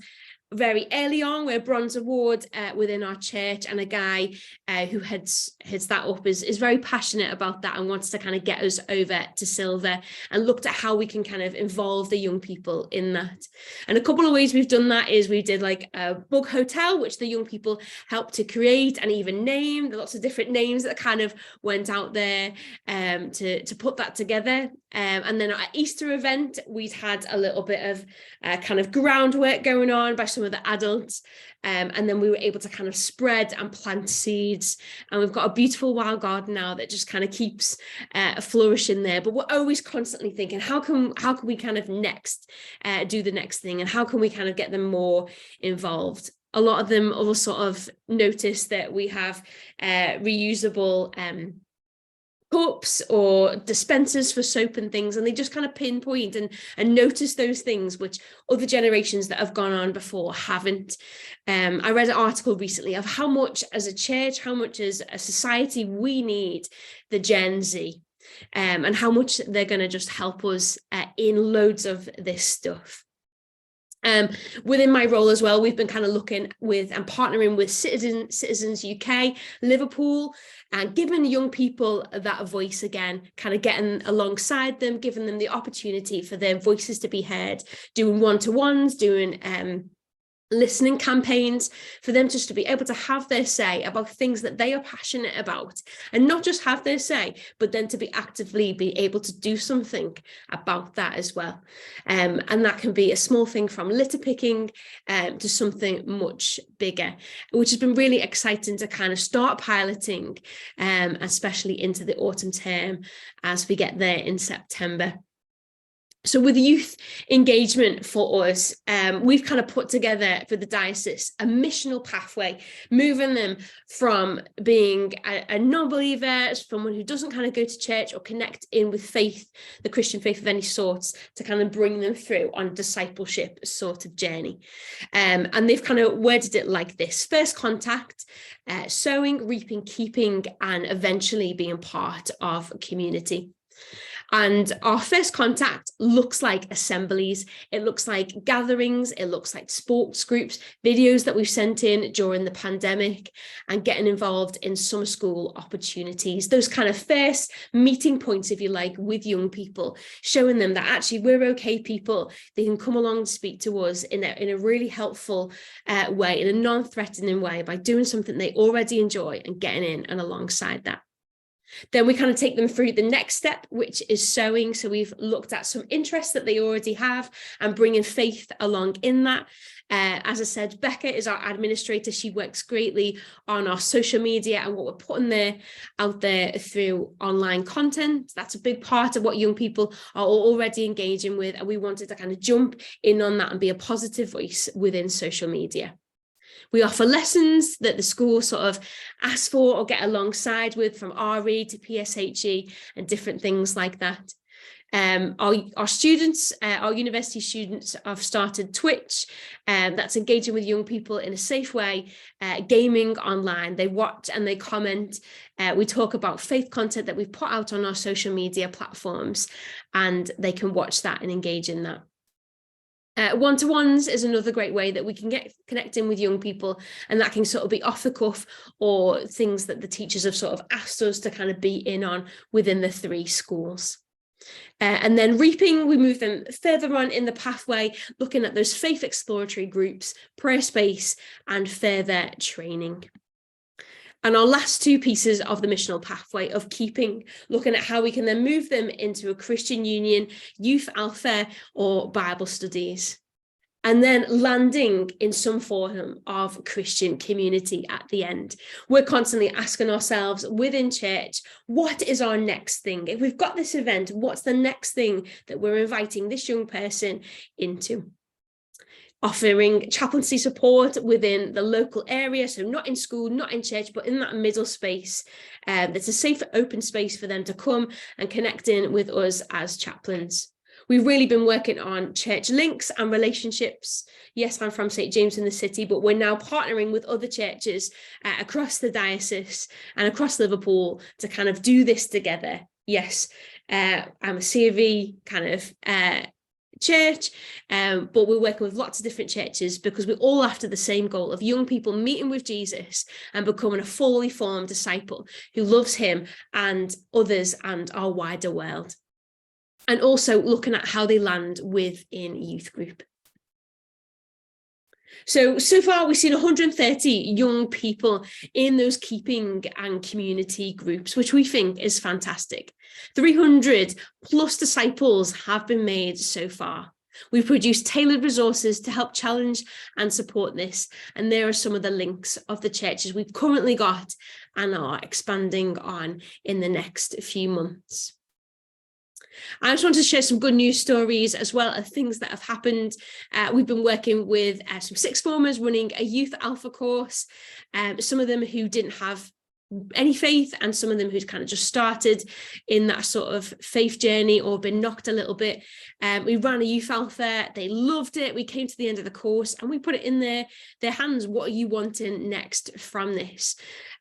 very early on, we're bronze award within our church, and a guy who heads that up is very passionate about that and wants to kind of get us over to silver, and looked at how we can kind of involve the young people in that. And a couple of ways we've done that is we did like a bug hotel, which the young people helped to create and even name. There are lots of different names that kind of went out there to put that together. And then at Easter event, we'd had a little bit of kind of groundwork going on by some of the adults, and then we were able to kind of spread and plant seeds, and we've got a beautiful wild garden now that just kind of keeps flourishing there. But we're always constantly thinking, how can we kind of next do the next thing, and how can we kind of get them more involved? A lot of them will sort of notice that we have reusable cups or dispensers for soap and things, and they just kind of pinpoint and notice those things which other generations that have gone on before haven't. I read an article recently of how much as a church, how much as a society we need the Gen Z, and how much they're going to just help us in loads of this stuff. Within my role as well, we've been kind of looking with and partnering with Citizens UK, Liverpool, and giving young people that voice again, kind of getting alongside them, giving them the opportunity for their voices to be heard, doing one-to-ones, doing listening campaigns for them just to be able to have their say about things that they are passionate about, and not just have their say, but then to be actively be able to do something about that as well. And that can be a small thing from litter picking to something much bigger, which has been really exciting to kind of start piloting, especially into the autumn term as we get there in September. So with youth engagement for us, we've kind of put together for the diocese a missional pathway, moving them from being a non-believer, someone who doesn't kind of go to church or connect in with faith, the Christian faith of any sorts, to kind of bring them through on a discipleship sort of journey. And they've kind of worded it like this: first contact, sowing, reaping, keeping, and eventually being part of a community. And our first contact looks like assemblies, it looks like gatherings, it looks like sports groups, videos that we've sent in during the pandemic, and getting involved in summer school opportunities, those kind of first meeting points, if you like, with young people, showing them that actually we're okay people. They can come along and speak to us in a really helpful way, in a non-threatening way, by doing something they already enjoy and getting in and alongside that. Then we kind of take them through the next step, which is sowing. So we've looked at some interests that they already have and bringing faith along in that. As I said, Becca is our administrator. She works greatly on our social media and what we're putting out there through online content. That's a big part of what young people are already engaging with. And we wanted to kind of jump in on that and be a positive voice within social media. We offer lessons that the school sort of asks for or get alongside with, from RE to PSHE and different things like that. Our students, our university students, have started Twitch, that's engaging with young people in a safe way, gaming online. They watch and they comment. We talk about faith content that we've put out on our social media platforms, and they can watch that and engage in that. One-to-ones is another great way that we can get connecting with young people, and that can sort of be off the cuff or things that the teachers have sort of asked us to kind of be in on within the 3 schools. And then reaping, we move them further on in the pathway, looking at those faith exploratory groups, prayer space, and further training. And our last 2 pieces of the missional pathway of keeping, looking at how we can then move them into a Christian Union, Youth Alpha, or Bible studies. And then landing in some form of Christian community at the end. We're constantly asking ourselves within church, what is our next thing? If we've got this event, what's the next thing that we're inviting this young person into? Offering chaplaincy support within the local area, so not in school, not in church, but in that middle space. There's a safe, open space for them to come and connect in with us as chaplains. We've really been working on church links and relationships. Yes, I'm from St. James in the City, but we're now partnering with other churches across the diocese and across Liverpool to kind of do this together. Yes, I'm a CV kind of church, but we're working with lots of different churches because we're all after the same goal of young people meeting with Jesus and becoming a fully formed disciple who loves him and others and our wider world. And also looking at how they land within youth group. So far we've seen 130 young people in those keeping and community groups, which we think is fantastic. 300 plus disciples have been made so far. We've produced tailored resources to help challenge and support this. And there are some of the links of the churches we've currently got and are expanding on in the next few months. I just want to share some good news stories as well as things that have happened. We've been working with some sixth formers running a Youth Alpha course, some of them who didn't have any faith and some of them who'd kind of just started in that sort of faith journey or been knocked a little bit. We ran a Youth Alpha, they loved it. We came to the end of the course and we put it in their hands. What are you wanting next from this?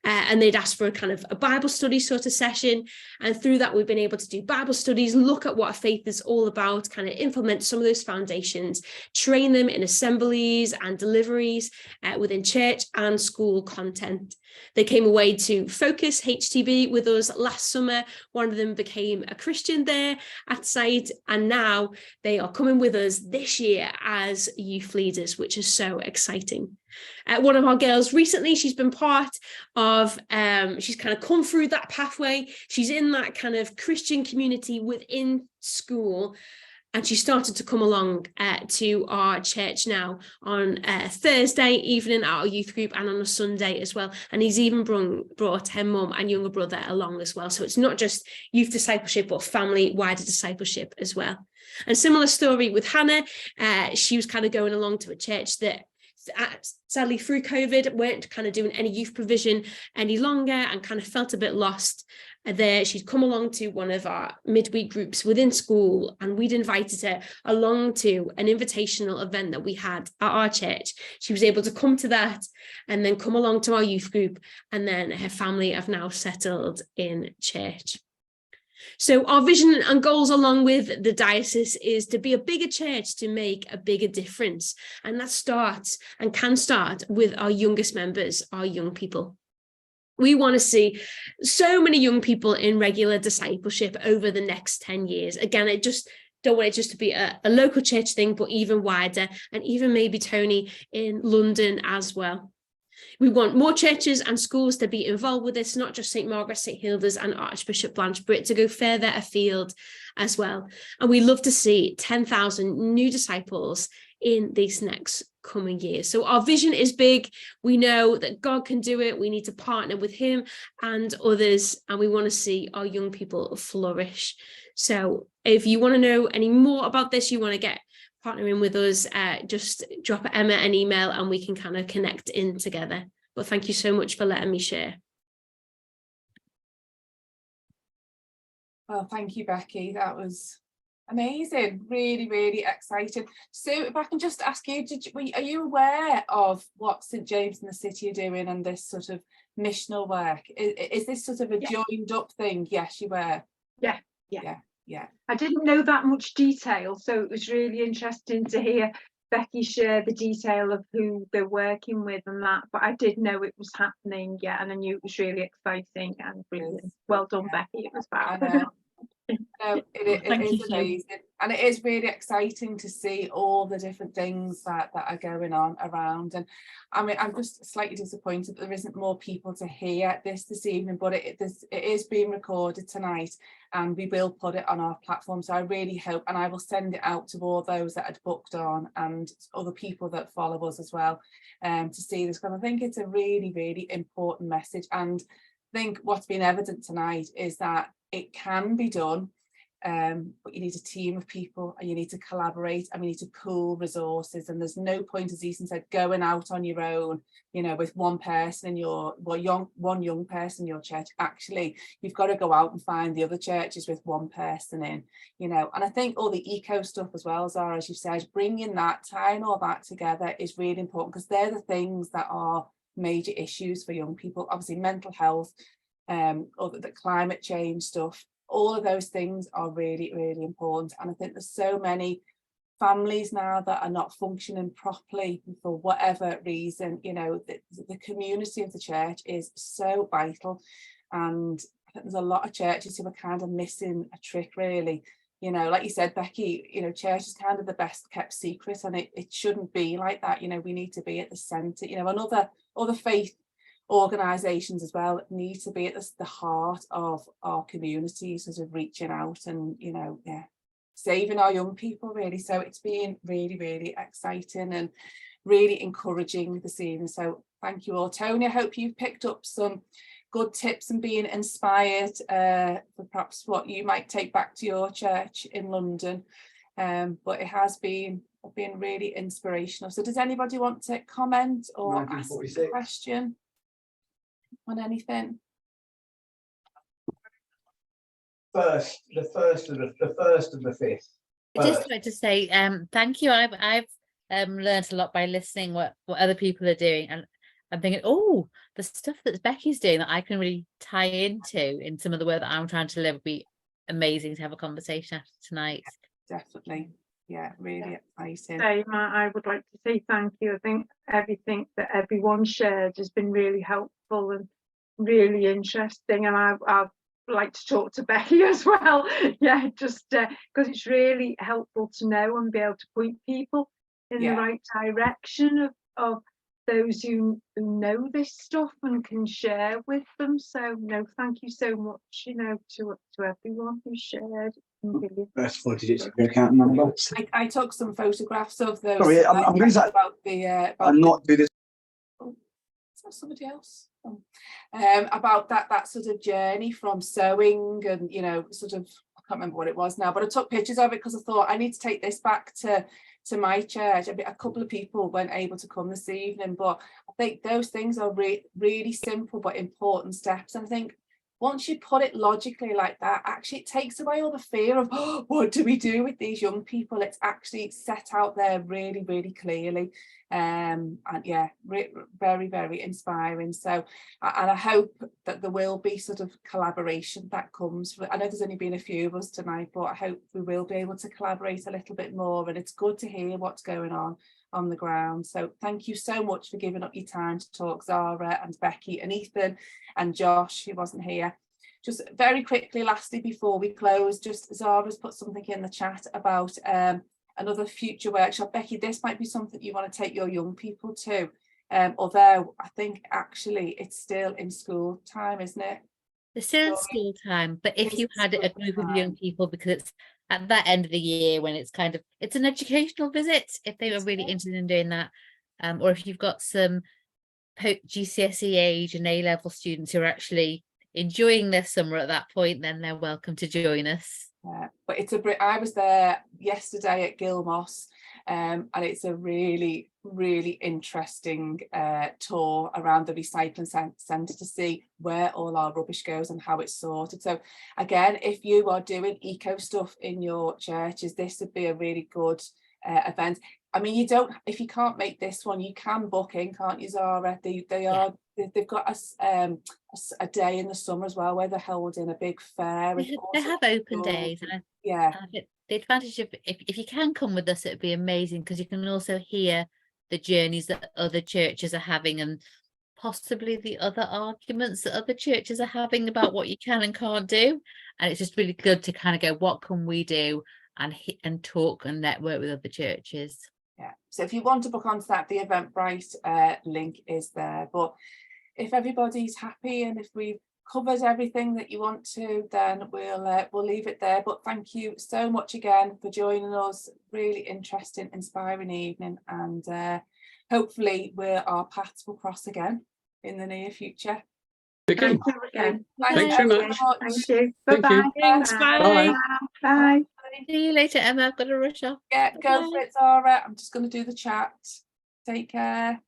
And they'd asked for a kind of a Bible study sort of session. And through that, we've been able to do Bible studies, look at what faith is all about, kind of implement some of those foundations, train them in assemblies and deliveries within church and school content. They came away to Focus HTB with us last summer. One of them became a Christian there at site, and now they are coming with us this year as youth leaders, which is so exciting. One of our girls recently, she's been part of, she's kind of come through that pathway. She's in that kind of Christian community within school. And she started to come along to our church now on Thursday evening at our youth group and on a Sunday as well. And he's even brought her mum and younger brother along as well. So it's not just youth discipleship, but family wider discipleship as well. And similar story with Hannah. She was kind of going along to a church that sadly through COVID weren't kind of doing any youth provision any longer and kind of felt a bit lost there. She'd come along to one of our midweek groups within school and we'd invited her along to an invitational event that we had at our church. She was able to come to that and then come along to our youth group, and then her family have now settled in church. So our vision and goals along with the diocese is to be a bigger church to make a bigger difference. And that starts and can start with our youngest members, our young people. We want to see so many young people in regular discipleship over the next 10 years. Again, I just don't want it just to be a local church thing, but even wider, and even maybe Tony in London as well. We want more churches and schools to be involved with this, not just St. Margaret, St. Hilda's and Archbishop Blanchbrit, to go further afield as well. And we love to see 10,000 new disciples in these next coming years. So our vision is big. We know that God can do it. We need to partner with him and others, and we want to see our young people flourish. So if you want to know any more about this, you want to get partnering with us, just drop Emma an email and we can kind of connect in together. But thank you so much for letting me share. Well, thank you, Becky. That was amazing. Really, really exciting. So if I can just ask you, are you aware of what St. James in the City are doing and this sort of missional work? Is this sort of a joined up thing? Yes, you were. Yeah. I didn't know that much detail, so it was really interesting to hear Becky share the detail of who they're working with and that, but I did know it was happening, yeah, and I knew it was really exciting and brilliant. Well done, Becky, it was fab. I know. No, it Thank is you. amazing, and it is really exciting to see all the different things that are going on around. And I mean, I'm just slightly disappointed that there isn't more people to hear this evening, but it is being recorded tonight, and we will put it on our platform. So I really hope, and I will send it out to all those that had booked on and other people that follow us as well, to see this, because I think it's a really, really important message. And I think what's been evident tonight is that it can be done, but you need a team of people, and you need to collaborate, and we need to pool resources. And there's no point, as Ethan said, going out on your own, you know, with one person in your, one young person in your church. Actually, you've got to go out and find the other churches with one person in, you know. And I think all the eco stuff as well, Zara, as you said, bringing that, tying all that together is really important, because they're the things that are major issues for young people. Obviously mental health, or the climate change stuff, all of those things are really, really important. And I think there's so many families now that are not functioning properly for whatever reason. You know, the community of the church is so vital, and I think there's a lot of churches who are kind of missing a trick, really. You know, like you said, Becky, you know, church is kind of the best kept secret, and it shouldn't be like that. You know, we need to be at the centre. You know, and other faith organisations as well need to be at the heart of our community, sort of reaching out and, you know, yeah, saving our young people, really. So it's been really, really exciting and really encouraging this evening. So thank you all. Tony, I hope you've picked up some good tips and being inspired for perhaps what you might take back to your church in London. But it has been really inspirational. So does anybody want to comment or ask a question on anything? The first of the fifth. I'd just like to say thank you. I've learned a lot by listening what other people are doing, and I'm thinking, oh, the stuff that Becky's doing that I can really tie into in some of the work that I'm trying to live would be amazing to have a conversation after tonight. Definitely, yeah, really exciting. Same, I would like to say thank you. I think everything that everyone shared has been really helpful and really interesting, and I'd like to talk to Becky as well. Yeah, just because it's really helpful to know and be able to point people in the right direction of those who know this stuff and can share with them. So no, thank you so much, you know, to everyone who shared. First 4 digits of your account number. I took some photographs of those. Sorry, I'm going to about the I'm not do this. Oh, is that somebody else? Oh. About that sort of journey from sewing and, you know, sort of, I can't remember what it was now, but I took pictures of it because I thought I need to take this back to my church. A couple of people weren't able to come this evening, but I think those things are really simple but important steps. And I think once you put it logically like that, actually it takes away all the fear of, oh, what do we do with these young people? It's actually set out there really, really clearly. And yeah, very, very inspiring. So, and I hope that there will be sort of collaboration that comes. I know there's only been a few of us tonight, but I hope we will be able to collaborate a little bit more. And it's good to hear what's going on the ground. So thank you so much for giving up your time to talk, Zara and Becky and Ethan and Josh, who wasn't here. Just very quickly, lastly, before we close, just Zara's put something in the chat about another future workshop. Becky, this might be something you want to take your young people to, although I think actually it's still in school time, isn't it? It's still in school time, but if you had a group of young people, because it's at that end of the year when it's kind of, it's an educational visit, if they were really interested in doing that, or if you've got some GCSE age and A-level students who are actually enjoying their summer at that point, then they're welcome to join us. But it's I was there yesterday at Gilmoss, and it's a really, really interesting tour around the recycling centre to see where all our rubbish goes and how it's sorted. So again, if you are doing eco stuff in your churches, this would be a really good event. I mean, you don't, if you can't make this one, you can book in, can't you, Zara? They've got a a day in the summer as well, where they're holding a big fair. They have open days, and Yeah. the advantage of if you can come with us, it'd be amazing, because you can also hear the journeys that other churches are having, and possibly the other arguments that other churches are having about what you can and can't do. And it's just really good to kind of go, what can we do, and talk and network with other churches. Yeah, so if you want to book onto that, the Eventbrite link is there. But if everybody's happy and if we've covered everything that you want to, then we'll leave it there. But thank you so much again for joining us. Really interesting, inspiring evening, and hopefully our paths will cross again in the near future. Okay. Thank you again. Thanks very much. Thank you. Thank Bye-bye. you. Thanks, bye. Bye. See you later, Emma. I've got to rush off. Yeah, go for it, Zara. I'm just going to do the chat. Take care.